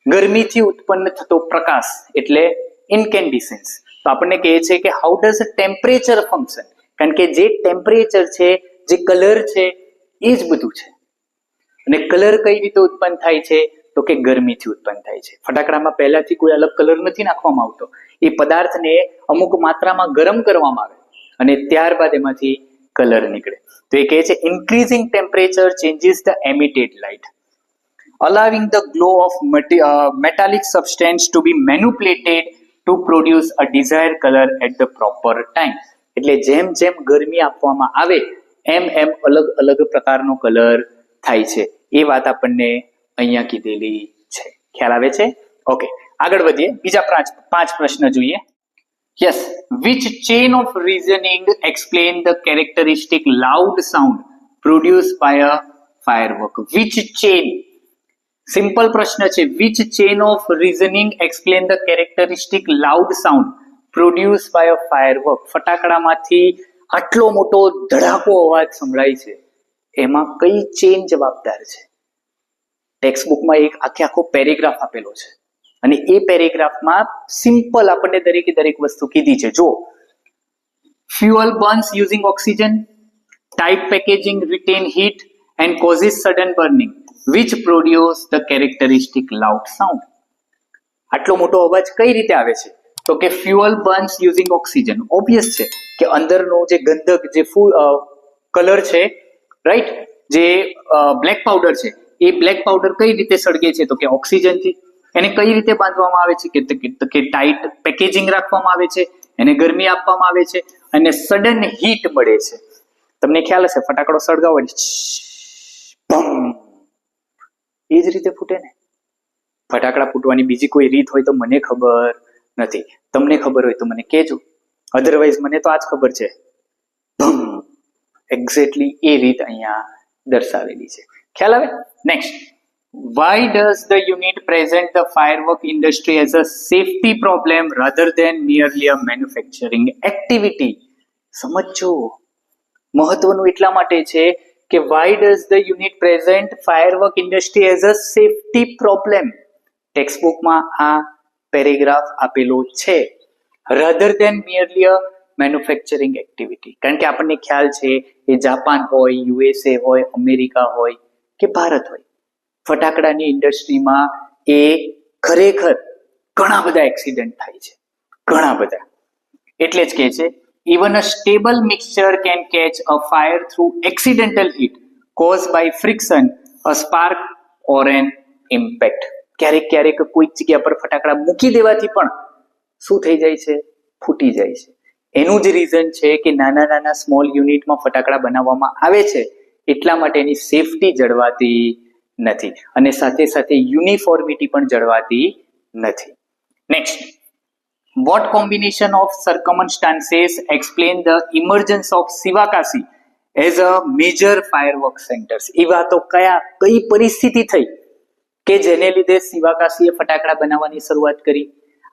ગરમીથી ઉત્પન્ન થતો પ્રકાશ એટલે ઇન્કેન્ડિસન્સ. તો આપણને કહે છે કે હાઉ ડઝ ટેમ્પરેચર ફંક્શન, કારણ કે જે ટેમ્પરેચર છે, જે કલર છે, એ જ બધું છે. અને કલર કઈ રીતે ઉત્પન્ન થાય છે તો કે ગરમીથી ઉત્પન્ન થાય છે. ફટાકડામાં પહેલાથી કોઈ અલગ કલર નથી નાખવામાં આવતો, એ પદાર્થને અમુક માત્રામાં ગરમ કરવામાં આવે અને ત્યારબાદ એમાંથી કલર નીકળે. તો એ કહે છે increasing temperature changes the emitted light, allowing the glow of metallic substance to be manipulated to produce a desired color at the proper time. એટલે જેમ જેમ ગરમી આપવામાં આવે એમ એમ અલગ અલગ પ્રકારનો કલર થાય છે. એ વાત આપણને અહીંયા કીધેલી છે. ખ્યાલ આવે છે? ઓકે, આગળ વધીએ, બીજા પાંચ પ્રશ્ન જોઈએ. Yes, which chain of reasoning explain the characteristic loud sound produced by a firework? Which chain? Simple પ્રશ્ન છે. which chain of reasoning explain the characteristic loud sound produced by a firework? ફટાકડામાંથી આટલો મોટો ધડાકો અવાજ સંભળાય છે, એમાં કઈ ચેન જવાબદાર છે? ટેક્સ્ટ બુકમાં એક આખો પેરેગ્રાફ આપેલો છે અને એ પેરેગ્રાફમાં સિમ્પલ આપણને દરેકે દરેક વસ્તુ કીધી છે. જો fuel burns using oxygen, tight packaging retain heat and causes sudden burning, which produce the characteristic loud sound? આટલો મોટો અવાજ કઈ રીતે આવે છે તો કે fuel burns using oxygen. Obvious છે કે અંદરનો જે ગંધક, જે કલર છે, રાઈટ, જે બ્લેક પાવડર છે, એ બ્લેક પાવડર કઈ રીતે સળગે છે તો કે ઓક્સિજનથી. એને કઈ રીતે બાંધવામાં આવે છે કે ટાઈટ પેકેજિંગ રાખવામાં આવે છે, એને ગરમી આપવામાં આવે છે અને સડન હીટ મળે છે. તમને ખ્યાલ હશે, ફટાકડો સળગાવો એ જ રીતે ફૂટે ને. ફટાકડા ફૂટવાની બીજી કોઈ રીત હોય તો મને ખબર નથી, તમને ખબર હોય તો મને કહેજો, અધરવાઇઝ મને તો આ જ ખબર છે. એક્ઝેક્ટલી એ રીત અહીંયા દર્શાવેલી છે. ખ્યાલ આવે? Next, why does the unit present the firework industry as a safety problem rather than merely a manufacturing activity? સમજો, મહત્વનું એટલા માટે છે કે why does the unit present firework industry as a safety problem? Text બુકમાં આ paragraph આપેલો છે, rather than merely a manufacturing activity. કારણ કે આપણને ખ્યાલ છે એ જાપાન હોય, યુએસએ હોય, અમેરિકા હોય કે ભારત હોય, ફટાકડાની ઇન્ડસ્ટ્રીમાં એ ખરેખર ઘણા બધા એક્સિડન્ટ થાય છે, ઘણા બધા. એટલે જ કહે છે even a stable mixture can catch a fire through accidental heat caused by friction, a spark or an impact. ક્યારેક ક્યારેક કોઈક જગ્યા પર ફટાકડા મૂકી દેવાથી પણ શું થઈ જાય છે? ફૂટી જાય છે. એનું જ રીઝન છે કે નાના નાના સ્મોલ યુનિટમાં ફટાકડા બનાવવામાં આવે છે, એટલા માટે એની સેફટી જળવાતી નથી અને સાથે સાથે યુનિફોર્મિટી પણ જળવાતી નથી. Next, what combination of circumstances explain the emergence of Sivakasi as a major fireworks centers? એવા તો કઈ પરિસ્થિતિ થઈ કે જેને લીધે સિવાકાસીએ ફટાકડા બનાવવાની શરૂઆત કરી?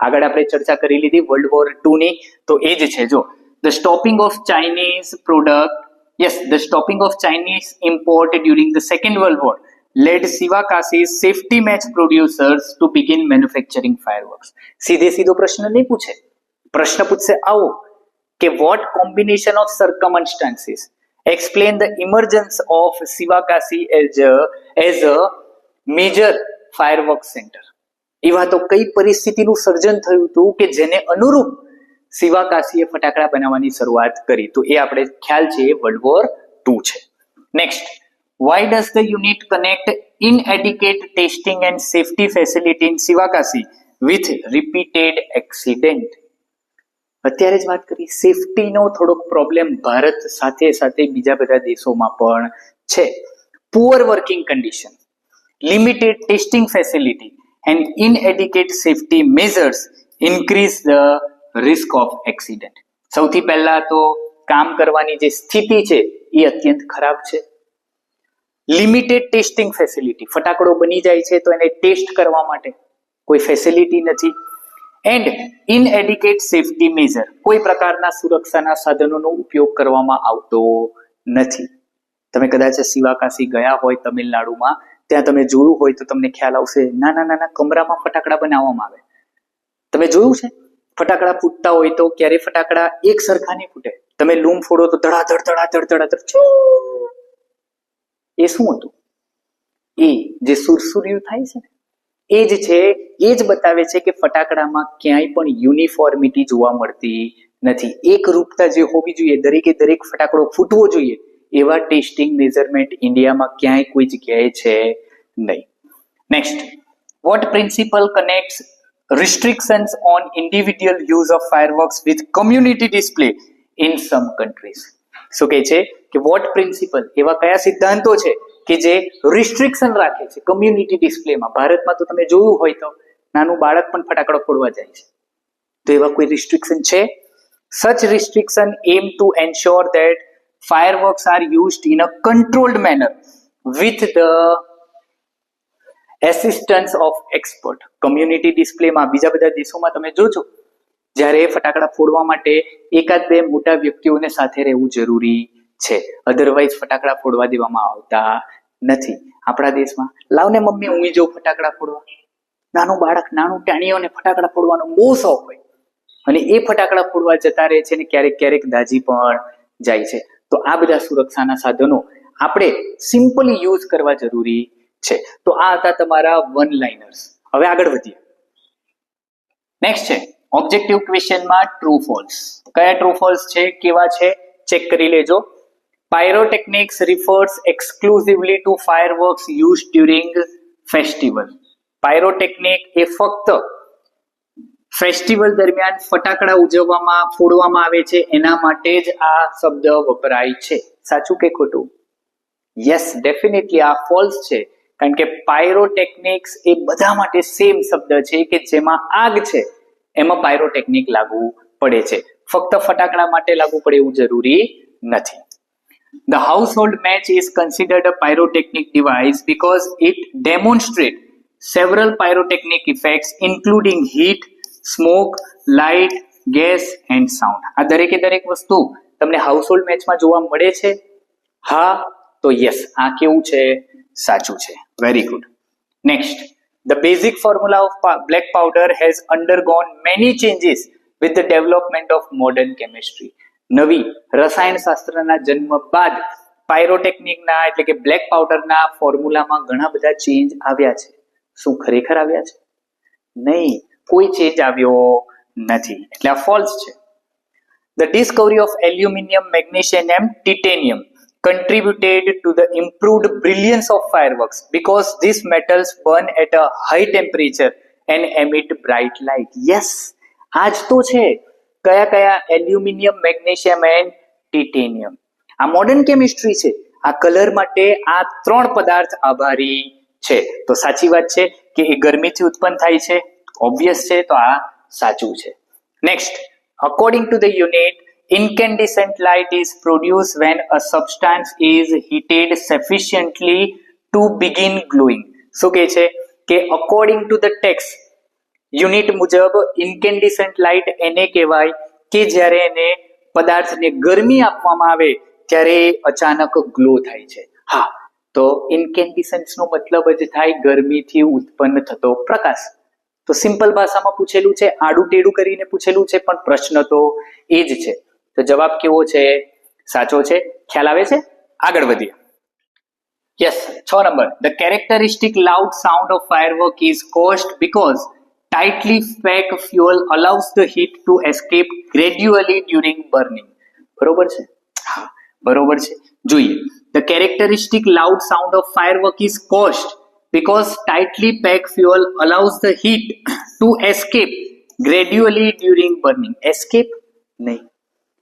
આગળ આપણે ચર્ચા કરી લીધી વર્લ્ડ વોર 2 ની, તો એ જ છે. જો the stopping of Chinese product, yes, the stopping of Chinese import during the Second World War led Sivakasi's safety match producers to begin manufacturing fireworks. સીધો પ્રશ્ન નહીં પૂછે, પ્રશ્ન પૂછશે આવો કે what combination of circumstances explain the emergence of Sivakasi as a major fireworks center? એવા તો કઈ પરિસ્થિતિનું સર્જન થયું હતું કે જેને અનુરૂપ સિવાકાસીએ ફટાકડા બનાવવાની શરૂઆત કરી? તો એ આપણે ખ્યાલ છે વર્લ્ડ વોર 2 છે. Next, why does the unit connect inadequate testing and safety facility in Sivakasi with repeated accident. અત્યારે જ વાત કરી, સેફટીનો થોડોક પ્રોબ્લેમ ભારત સાથે સાથે બીજા બધા દેશોમાં પણ છે. Poor working condition, limited testing facility and inadequate safety measures increase the risk of accident. સૌથી પહેલા તો કામ કરવાની જે સ્થિતિ છે એ અત્યંત ખરાબ છે. લિમિટેડ ટેસ્ટિંગ ફેસિલિટી, ફટાકડો બની જાય છે તો એને ટેસ્ટ કરવા માટે કોઈ ફેસિલિટી નથી. એન્ડ ઇનએડિકેટ સેફટી મેજર, કોઈ પ્રકારના સુરક્ષાના સાધનોનો ઉપયોગ કરવામાં આવતો નથી. તમે કદાચ શિવાકાશી ગયા હોય તમિલનાડુમાં, ત્યાં તમે જોયું હોય તો તમને ખ્યાલ આવશે, નાના નાના કમરામાં ફટાકડા બનાવવામાં આવે. તમે જોયું છે ફટાકડા ફૂટતા હોય તો ક્યારે ફટાકડા એક સરખા નહીં ફૂટે. તમે લૂમ ફોડો તો ધડાધડ ધડાધડ ધડાધડ. એ શું હતું? એ જે સુરસુર્યું થાય છે ને, એ જ છે, એ જ બતાવે છે કે ફટાકડામાં ક્યાંય પણ યુનિફોર્મિટી જોવા મળતી નથી. એક રૂપતા જે હોવી જોઈએ, દરેકે દરેક ફટાકડો ફૂટવો જોઈએ, એવા ટેસ્ટિંગ મેઝરમેન્ટ ઇન્ડિયામાં ક્યાંય કોઈ જગ્યાએ છે નહીં. Next, what principle connects restrictions on individual use of fireworks with community display in some countries? શું કહે છે કે વોટ પ્રિન્સિપલ, એવા કયા સિદ્ધાંતો છે કે જે રિસ્ટ્રિક્શન રાખે છે કમ્યુનિટી ડિસ્પ્લેમાં? ભારતમાં તો તમે જોયું હોય તો નાનું બાળક પણ ફટાકડો ફોડવા જાય છે, તો એવા કોઈ રિસ્ટ્રિક્શન છે? Such restriction aim to ensure that fireworks are used in a controlled manner with the assistance of expert. Community ડિસ્પ્લેમાં બીજા બધા દેશોમાં તમે જોજો, જ્યારે ફટાકડા ફોડવા માટે એકાદ બે મોટા વ્યક્તિઓને સાથે રહેવું જરૂરી છે, અધરવાઇઝ ફટાકડા ફોડવા દેવામાં આવતા નથી. આપણા દેશમાં લાવને મમ્મી હું જો ફટાકડા ફોડવા, નાનું બાળક નાનું ટાણીઓને ફટાકડા ફોડવાનો બહુ શોખ હોય અને એ ફટાકડા ફોડવા જતા રહે છે ને ક્યારેક ક્યારેક દાજી પણ જાય છે. તો આ બધા સુરક્ષાના સાધનો આપણે સિમ્પલી યુઝ કરવા જરૂરી છે. તો આ હતા તમારા વન લાઇનર્સ. હવે આગળ વધીએ. નેક્સ્ટ છે ઓબ્જેક્ટિવ ક્વેશ્ચનમાં ટ્રુ ફોલ્સ. કયા ટ્રુ ફોલ્સ છે, કેવા છે, ચેક કરી લેજો. Pyrotechnics refers exclusively to fireworks used during festival. Pyrotechnic એ ફક્ત ફેસ્ટિવલ દરમિયાન ફટાકડા ઉજવવામાં ફોડવામાં આવે છે એના માટે જ આ શબ્દ વપરાય છે. સાચું કે ખોટું? યસ, ડેફિનેટલી આ ફોલ્સ છે, કારણ કે પાયરોટેકનિક્સ એ બધા માટે સેમ શબ્દ છે કે જેમાં આગ છે એમાં પાયરોટેકનિક લાગુ પડે છે, ફક્ત ફટાકડા માટે લાગુ પડે એવું જરૂરી નથી. The household match is considered a pyrotechnic device because it demonstrates several pyrotechnic effects including heat, smoke, light, gas and sound. આ દરેકે દરેક વસ્તુ તમને હાઉસહોલ્ડ મેચમાં જોવા મળે છે? હા, તો યસ, આ કેવું છે? સાચું છે. Very good. Next, the basic formula of black powder has undergone many changes with the development of modern chemistry. નવી રસાયણ શાસ્ત્રના જન્મ બાદ પાયરોટેકનિકના એટલે કે બ્લેક પાવડરના ફોર્મ્યુલામાં ઘણા બધા ચેન્જ આવ્યા છે. શું ખરેખર આવ્યા છે? નહીં, કોઈ ચેન્જ આવ્યો નથી, એટલે આ ફોલ્સ છે. The discovery of aluminium, magnesium and titanium contributed to the improved brilliance of fireworks because these metals burn at a high temperature and emit bright light. Yes, આજ તો છે. કયા કયા? Aluminium, magnesium and titanium. આ modern chemistry છે. આ colour માટે આ ત્રણ પદાર્થ આભારી છે. તો સાચી વાત છે કે એ ગરમીથી ઉત્પન્ન થાય છે. ઓબ્વિયસ છે, તો આ સાચું છે. Next, according to the unit, incandescent light is produced when a substance is heated sufficiently to begin glowing. શું કહે છે કે according to the text unit મુજબ ઇન્કેન્ડિસન્ટ લાઇટ એને કહેવાય કે જ્યારે એને પદાર્થને ગરમી આપવામાં આવે ત્યારે અચાનક ગ્લો થાય છે. હા, તો ઇન્કેન્ડિસન્સનો મતલબ જ થાય ગરમીથી ઉત્પન્ન થતો પ્રકાશ. તો સિમ્પલ ભાષામાં પૂછેલું છે, આડું ટેડું કરીને પૂછેલું છે, પણ પ્રશ્ન તો એ જ છે. તો જવાબ કેવો છે? સાચો છે. ખ્યાલ આવે છે? આગળ વધીએ. Yes, 6 number. The characteristic loud sound of firework is caused because tightly packed fuel allows the heat to escape gradually during burning. બરોબર છે? હા, બરોબર છે. જોઈએ, the characteristic loud sound of firework is caused because tightly packed fuel allows the heat to to escape gradually during burning. Escape નહીં,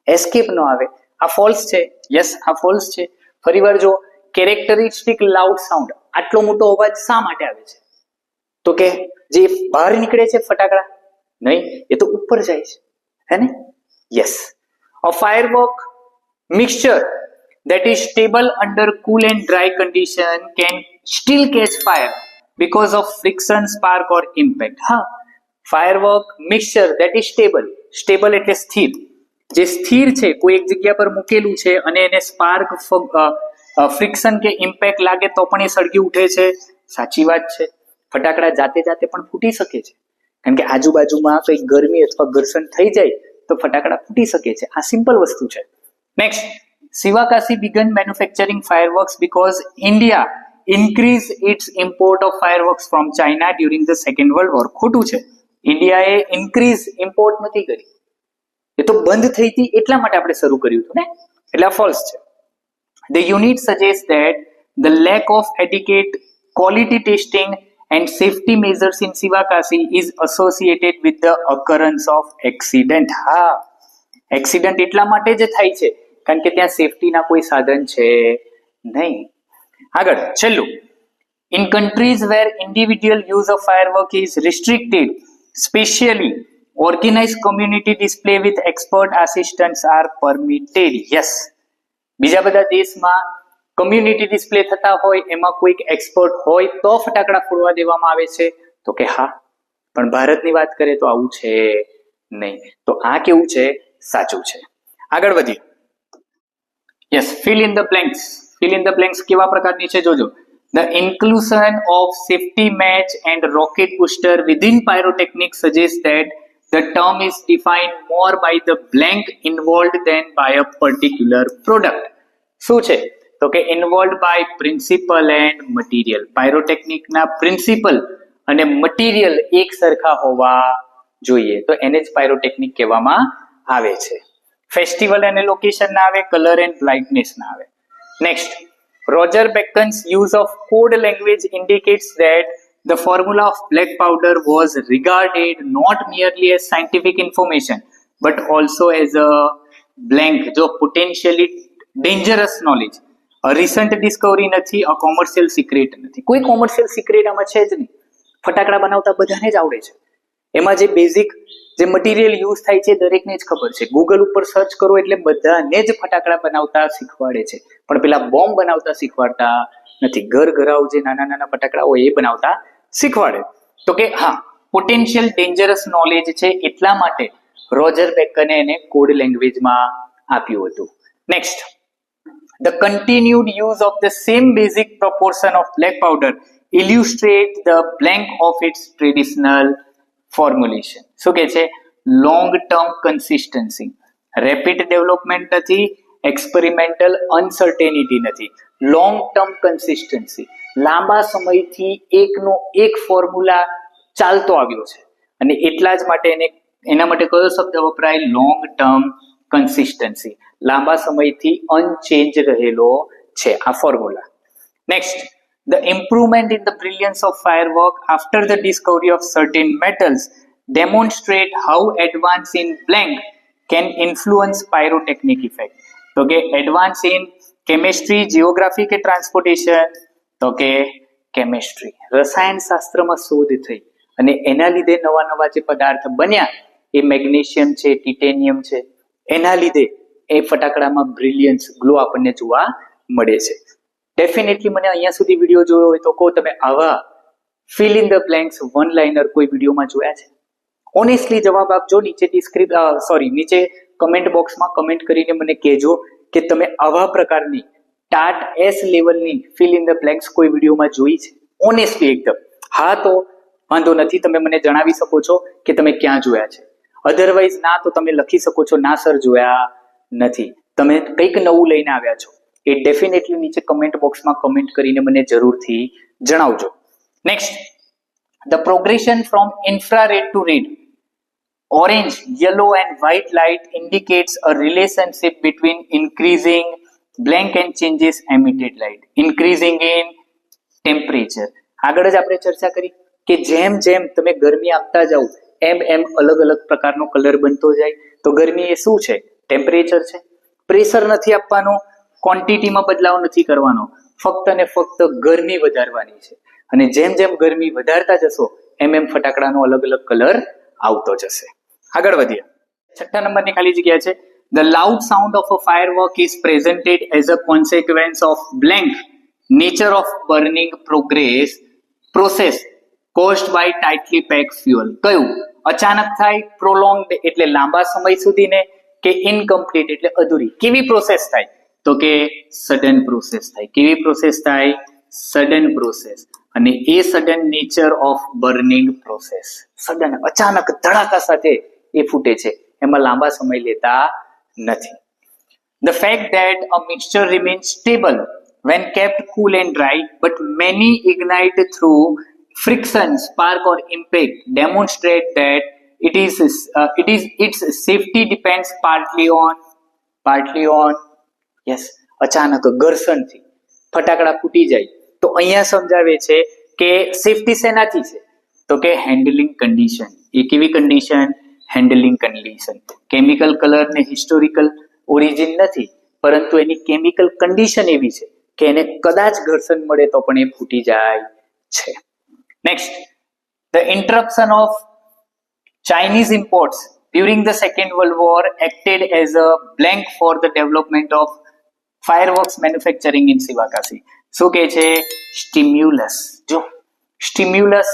escape નો આવે. આ ફોલ્સ છે. યસ, આ ફોલ્સ છે. ફરીવાર જો, કેરેક્ટરિસ્ટિક લાઉડ સાઉન્ડ, આટલો મોટો અવાજ શા માટે આવે છે? તો કે જે બહાર નીકળે છે ફટાકડા, નહીં, એ તો ઉપર જાય છે, હે ને? Yes. A firework mixture that is stable under cool and dry condition can still catch fire because of friction, spark or impact. હા, firework mixture that is stable એટલે સ્થિર, જે સ્થિર છે, કોઈ એક જગ્યા પર મૂકેલું છે અને એને સ્પાર્ક, ફ્રિક્શન કે ઇમ્પેક્ટ લાગે તો પણ એ સળગી ઉઠે છે. સાચી વાત છે. ફટાકડા જાતે જાતે પણ ફૂટી શકે છે, કારણ કે આજુબાજુમાં કંઈ ગરમી અથવા ઘર્ષણ થઈ જાય તો ફટાકડા ફૂટી શકે છે. આ સિમ્પલ વસ્તુ છે. Next, Sivakasi began manufacturing fireworks because India increased its import of fireworks from China during the Second World War. ખોટું છે. ઇન્ડિયાએ ઇન્ક્રીઝ ઇમ્પોર્ટ નથી કરી, એ તો બંધ થઈ હતી એટલા માટે આપણે શરૂ કર્યું હતું ને, એટલે ફોલ્સ છે. The unit suggests that the lack of adequate quality testing and safety measures in Sivakasi is associated with the occurrence of accident. હા, એક્સિડન્ટ એટલા માટે જ થાય છે કારણ કે ત્યાં સેફટીના કોઈ સાધન છે નહીં. આગળ છેલ્લું, in countries where individual use of firework is restricted, specially organized community display with expert assistance are permitted. Yes, બીજા બધા દેશમાં કમ્યુનિટી ડિસ્પ્લે થતા હોય, એમાં કોઈક એક્સપર્ટ હોય તો ફટાકડા ફોડવા દેવામાં આવે છે. તો કે હા, પણ ભારતની વાત કરીએ તો આવું છે નહીં. તો આ કેવું છે? સાચું છે. આગળ વધીએ. Yes, fill in the blanks. Fill in the blanks કેવા પ્રકારની છે જોજો. The inclusion of safety match and rocket booster within pyrotechnics suggests that the term is defined more by the blank involved than by a particular product. શું છે? તો કે involved by principle and material. પાયરોટેકનિકના principle અને material એક સરખા હોવા જોઈએ, તો એને જ પાયરોટેકનિક કહેવામાં આવે છે. ફેસ્ટિવલ અને લોકેશન ના આવે, કલર એન્ડ બ્રાઇટનેસ ના આવે. Next, Roger Bacon's use of code language indicates that the formula of black powder was regarded not merely as scientific information but also as a blank, જો potentially dangerous knowledge. Recent Discovery નથી, અ commercial secret નથી. કોઈ commercial secret આમાં છે જ નહીં. ફટાકડા બનાવતા બધાને જ આવડે છે. એમાં જે બેઝિક જે મટીરિયલ યુઝ થાય છે દરેકને જ ખબર છે. ગૂગલ ઉપર સર્ચ કરો એટલે બધાને જ ફટાકડા બનાવતા શીખવાડે છે, પણ પેલા બોમ્બ બનાવતા શીખવાડતા નથી. ઘર ઘરાવ જે નાના નાના ફટાકડા હોય એ બનાવતા શીખવાડે. તો કે હા, પોટેન્શિયલ ડેન્જરસ નોલેજ છે એટલા માટે રોજર બેકને એને કોડ લેંગ્વેજમાં આપ્યું હતું. Next, the continued use of the same basic proportion of black powder illustrate the blank of its traditional formulation. શું કે છે? Long term consistency, rapid development નથી, એક્સપેરિમેન્ટલ અનસર્ટેનિટી નથી, લોંગ ટર્મ કન્સિસ્ટન્સી. લાંબા સમયથી એકનો એક ફોર્મ્યુલા ચાલતો આવ્યો છે અને એટલા જ માટે એના માટે કયો શબ્દ વપરાય? Long term consistency. લાંબા સમયથી અનચેન્જ રહેલો છે આ formula. Next, the improvement in the brilliance of firework after the discovery of certain metals demonstrate how advance in blank can influence pyrotechnic effect. તો કે advance in chemistry, geography કે transportation? તો કે chemistry. રસાયણ શાસ્ત્રમાં શોધ થઈ અને એના લીધે નવા નવા જે પદાર્થ બન્યા, એ મેગ્નેશિયમ છે, ટિટેનિયમ છે, એના લીધે એ ફટાકડામાં બ્રિલિયન્સ, ગ્લો આપણને જોવા મળે છે. ડેફિનેટલી મને અહીંયા સુધી વિડીયો જોયો હોય તો કહો, તમે આવા fill in the blanks one liner કોઈ વિડીયોમાં જોયા છે? ઓનેસ્ટલી જવાબ આપજો. નીચે કમેન્ટ બોક્સમાં કમેન્ટ કરીને મને કહેજો કે તમે આવા પ્રકારની ટાટ એસ લેવલની ફિલ ઇન ધ બ્લેન્ક્સ કોઈ વિડીયોમાં જોઈ છે? ઓનેસ્ટલી એકદમ. હા તો વાંધો નથી, તમે મને જણાવી શકો છો કે તમે ક્યાં જોયા છે. અધરવાઇઝ ના તો તમે લખી શકો છો, ના સર જોયા નથી. તમે કંઈક નવું લઈને આવ્યા છો એ ડેફિનેટલી નીચે કમેન્ટ બોક્સમાં કમેન્ટ કરીને મને જરૂરથી જણાવજો. Next, the progression from infrared to red, orange, yellow and white light indicates a relationship between increasing blank and changes emitted light, increasing in temperature. આગળ જ આપણે ચર્ચા કરી કે જેમ જેમ તમે ગરમી આપતા જાઓ એમ એમ અલગ અલગ પ્રકારનો કલર બનતો જાય. તો ગરમી એ શું છે? ટેમ્પરેચર છે. પ્રેશર નથી આપવાનો, ક્વોન્ટિટીમાં બદલાવ નથી કરવાનો, ફક્ત ને ફક્ત ગરમી વધારવાની છે. અને જેમ જેમ ગરમી વધારતા જશો એમ એમ ફટાકડાનો અલગ અલગ કલર આવતો જશે. આગળ વધીએ. 6 નંબરની ખાલી જગ્યા છે. The loud sound of a firework is presented as a consequence of blank nature of burning process caused by tightly packed fuel. કયું? અચાનક થાય, પ્રોલોંગ્ડ એટલે લાંબા સમય સુધીને, કે ઇનકમ્પ્લીટ એટલે અધૂરી. કેવી પ્રોસેસ થાય? તો કે સડન પ્રોસેસ થાય. કેવી પ્રોસેસ થાય? Sudden process. અને એ sudden nature of burning process, sudden અચાનક ધડાકા સાથે એ ફૂટે છે, એમાં લાંબા સમય લેતા નથી. The fact that a mixture remains stable when kept cool and dry, but many ignite through friction, spark or impact demonstrate that its safety depends partly on yes, અચાનક ઘર્ષણથી ફટાકડા ફૂટી જાય તો અહીંયા સમજાવે છે કે સેફટી શેનાથી છે? તો કે હેન્ડલિંગ કન્ડિશન. એ કેવી condition? Handling condition. Chemical colour ને હિસ્ટોરિકલ ઓરિજિન નથી, પરંતુ એની કેમિકલ કન્ડિશન એવી છે કે એને કદાચ ઘર્ષણ મળે તો પણ એ ફૂટી જાય છે. Next, the interruption of Chinese imports during the Second World War acted as a blank for the development of fireworks manufacturing in Sivakasi. શું કહે છે? સ્ટિમ્યુલસ. જો સ્ટિમ્યુલસ,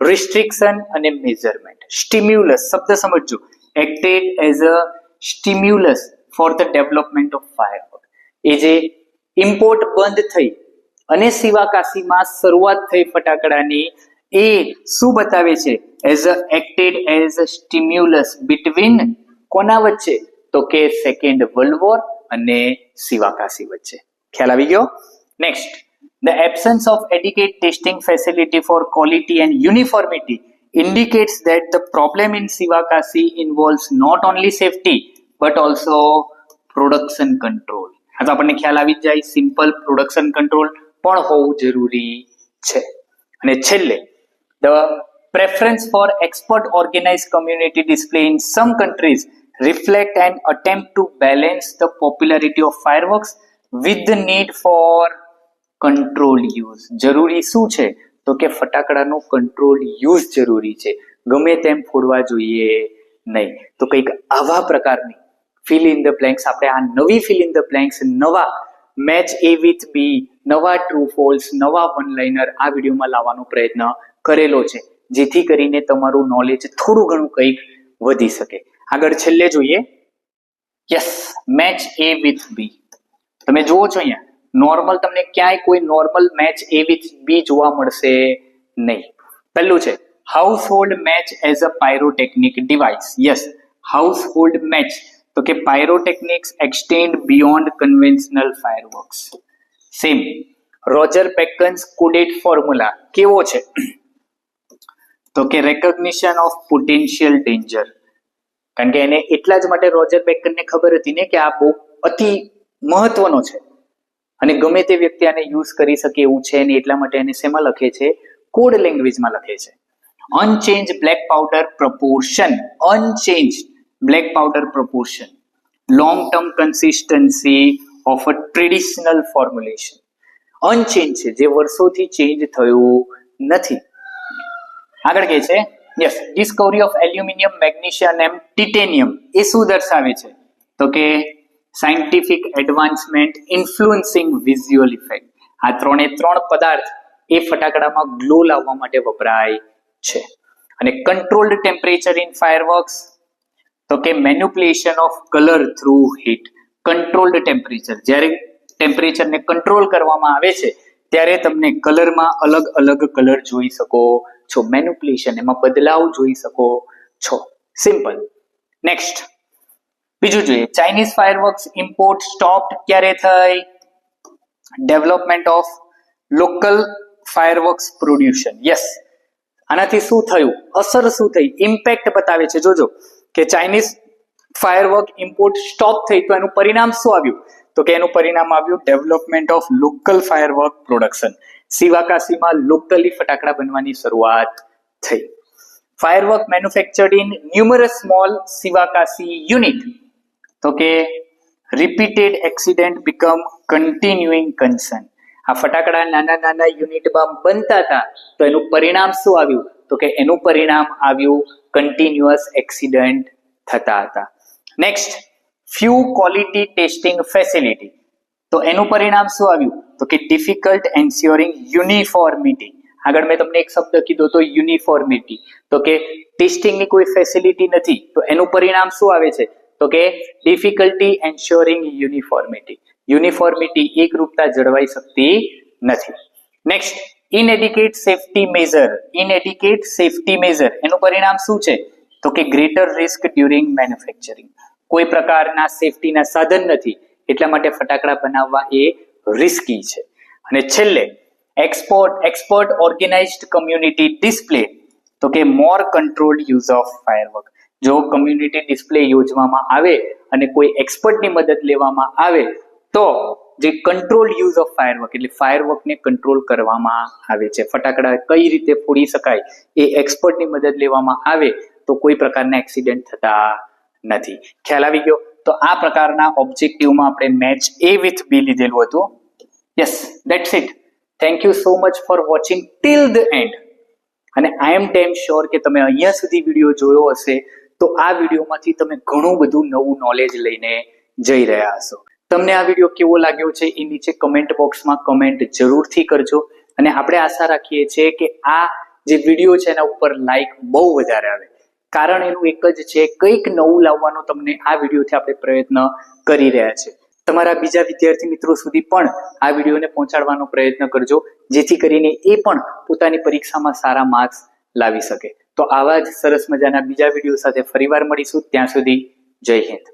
રિસ્ટ્રિક્શન અને મેઝરમેન્ટ. સ્ટિમ્યુલસ શબ્દ સમજજો. Acted as a stimulus for the development of firework. એ જે import બંધ થઈ અને સિવાકાસીમાં શરૂઆત થઈ ફટાકડાની, એ શું બતાવે છે? As a acted as a stimulus between કોના વચ્ચે? તો કે સેકન્ડ વર્લ્ડ વોર અને સિવાકાસી વચ્ચે. ખ્યાલ આવી ગયો? Next, the absence of adequate testing facility for quality and uniformity indicates that the problem in Sivakasi involves not only safety but also production control. આ તો આપણને ખ્યાલ આવી જ જાય, સિમ્પલ પ્રોડક્શન કંટ્રોલ પણ હોવું જરૂરી છે. અને છેલ્લે, the preference for expert organized community display in some countries reflect an attempt to balance the popularity of fireworks with the need for controlled use. જરૂરી શું છે? તો કે ફટાકડાનો કંટ્રોલ્ડ યુઝ જરૂરી છે, ગમે તેમ ફોડવા જોઈએ નહીં. તો કંઈક આવા પ્રકારની ફિલ ઇન ધ બ્લેન્ક્સ, આપણે આ નવી ફિલ ઇન ધ બ્લેન્ક્સ, નવા મેચ એ વિથ બી, નવા ટ્રુ ફોલ્સ, નવા વન લાઇનર આ વિડીયોમાં લાવવાનો પ્રયત્ન કરેલો છે, જેથી કરીને તમારું નોલેજ થોડું ઘણું કંઈક વધી શકે. આગળ છેલ્લે જોઈએ. Yes, match A with B. તમે જુઓ છો અહીંયા નોર્મલ, તમને ક્યાંય કોઈ normal match A with B જોવા મળશે નહીં. પહેલું છે household match as a pyrotechnic device. Yes, household match. તો કે pyrotechnics extend beyond conventional fireworks. Same Roger Bacon's coded formula કેવો છે? તો કે રેકોગ્નિશન ઓફ પોટેન્શિયલ ડેન્જર. કારણ કે એને એટલા જ માટે રોજર બેકનને ખબર હતી ને કે આ બહુ અતિ મહત્વનો છે અને ગમે તે વ્યક્તિ આને યુઝ કરી શકે એવું છે ને, એટલા માટે એને શેમાં લખે છે? કોડ લેંગ્વેજમાં લખે છે. Unchanged black powder proportion. Unchanged black powder proportion. Long term consistency of a traditional formulation. Unchanged છે, જે વર્ષોથી ચેન્જ થયું નથી. આગળ કહે છે yes, discovery of aluminium, magnesium and titanium. એ શું દર્શાવે છે? તો કે scientific advancement influencing visual effect. આ ત્રણે ત્રણ પદાર્થ એ ફટાકડામાં ગ્લો લાવવા માટે વપરાય છે. અને કંટ્રોલ્ડ ટેમ્પરેચર ઇન ફાયરવર્ક્સ. તો કે manipulation of colour through heat. Controlled temperature, જ્યારે ટેમ્પરેચરને કંટ્રોલ કરવામાં આવે છે ત્યારે તમને કલરમાં અલગ અલગ કલર જોઈ શકો છો. મેનિપ્યુલેશન, એમાં બદલાવ જોઈ શકો છો. સિમ્પલ. નેક્સ્ટ બીજું જોઈએ, ચાઇનીઝ ફાયરવર્ક્સ ઇમ્પોર્ટ સ્ટોપ્ડ ક્યારે થઈ? Development of local fireworks production. Yes, આનાથી શું થયું? અસર શું થઈ? ઇમ્પેક્ટ બતાવે છે. જોજો કે ચાઇનીઝ ફાયરવર્ક ઇમ્પોર્ટ સ્ટોપ થઈ તો એનું પરિણામ શું આવ્યું? તો કે એનું પરિણામ આવ્યું development of local firework production. સિવાકાસીમાં લોકલી ફટાકડા બનવાની શરૂઆત થઈ. Firework manufactured in numerous small Shivakasi unit. તો કે repeated accident become continuing concern. આ ફટાકડા નાના નાના યુનિટમાં બનતા હતા તો એનું પરિણામ શું આવ્યું? તો કે એનું પરિણામ આવ્યું કન્ટિન્યુઅસ એક્સિડન્ટ થતા હતા. Next, few quality testing facility. તો એનું પરિણામ શું આવ્યું? તો કે difficult ensuring uniformity. આગળ મેં તમને એક શબ્દ કીધો તો યુનિફોર્મિટી. તો કે ટેસ્ટિંગની કોઈ ફેસિલિટી નથી તો એનું પરિણામ શું આવે છે? તો કે ડિફિકલ્ટી એન્શ્યોરિંગ યુનિફોર્મિટી. યુનિફોર્મિટી એકરૂપતા જળવાઈ શકતી નથી. Next, inadequate safety measure. Inadequate safety measure એનું પરિણામ શું છે? તો કે ગ્રેટર રિસ્ક ડ્યુરિંગ મેન્યુફેક્ચરિંગ. કોઈ પ્રકારના સેફટીના સાધન નથી એટલા માટે ફટાકડા બનાવવા એ રિસ્કી છે. અને છેલ્લે expert organized community display. તો કે મોર કંટ્રોલ્ડ યુઝ ઓફ ફાયરવર્ક. જો કમ્યુનિટી ડિસ્પ્લે યોજવામાં આવે અને કોઈ એક્સપર્ટની મદદ લેવામાં આવે તો જે કંટ્રોલ યુઝ ઓફ ફાયરવર્ક એટલે ફાયરવર્કને કંટ્રોલ કરવામાં આવે છે. ફટાકડા કઈ રીતે ફોડી શકાય એ એક્સપર્ટની મદદ લેવામાં આવે તો કોઈ પ્રકારના એક્સિડન્ટ થતા નથી. ખ્યાલ આવી ગયો? તો આ પ્રકારના ઓબ્જેક્ટિવમાં આપણે મેચ A with B લીધેલું હતું. Yes, that's it. Thank you so much for watching till the and. અને આઈ એમ ડેમ શ્યોર કે તમે અહીંયા સુધી વિડીયો જોયો હશે તો આ વિડીયોમાંથી તમે ઘણું બધું નવું નોલેજ લઈને જઈ રહ્યા હશો. તમને આ વિડીયો કેવો લાગ્યો છે એ નીચે કમેન્ટ બોક્સમાં કમેન્ટ જરૂરથી કરજો. અને આપણે આશા રાખીએ છીએ કે આ જે વિડીયો છે એના ઉપર લાઈક બહુ વધારે આવે. કારણ એનું એક જ છે, કંઈક નવું લાવવાનો તમને આ વિડીયોથી આપણે પ્રયત્ન કરી રહ્યા છે. તમારા બીજા વિદ્યાર્થી મિત્રો સુધી પણ આ વિડીયોને પહોંચાડવાનો પ્રયત્ન કરજો જેથી કરીને એ પણ પોતાની પરીક્ષામાં સારા માર્ક્સ લાવી શકે. તો આવા જ સરસ મજાના બીજા વિડીયો સાથે ફરીવાર મળીશું. ત્યાં સુધી જય હિન્દ.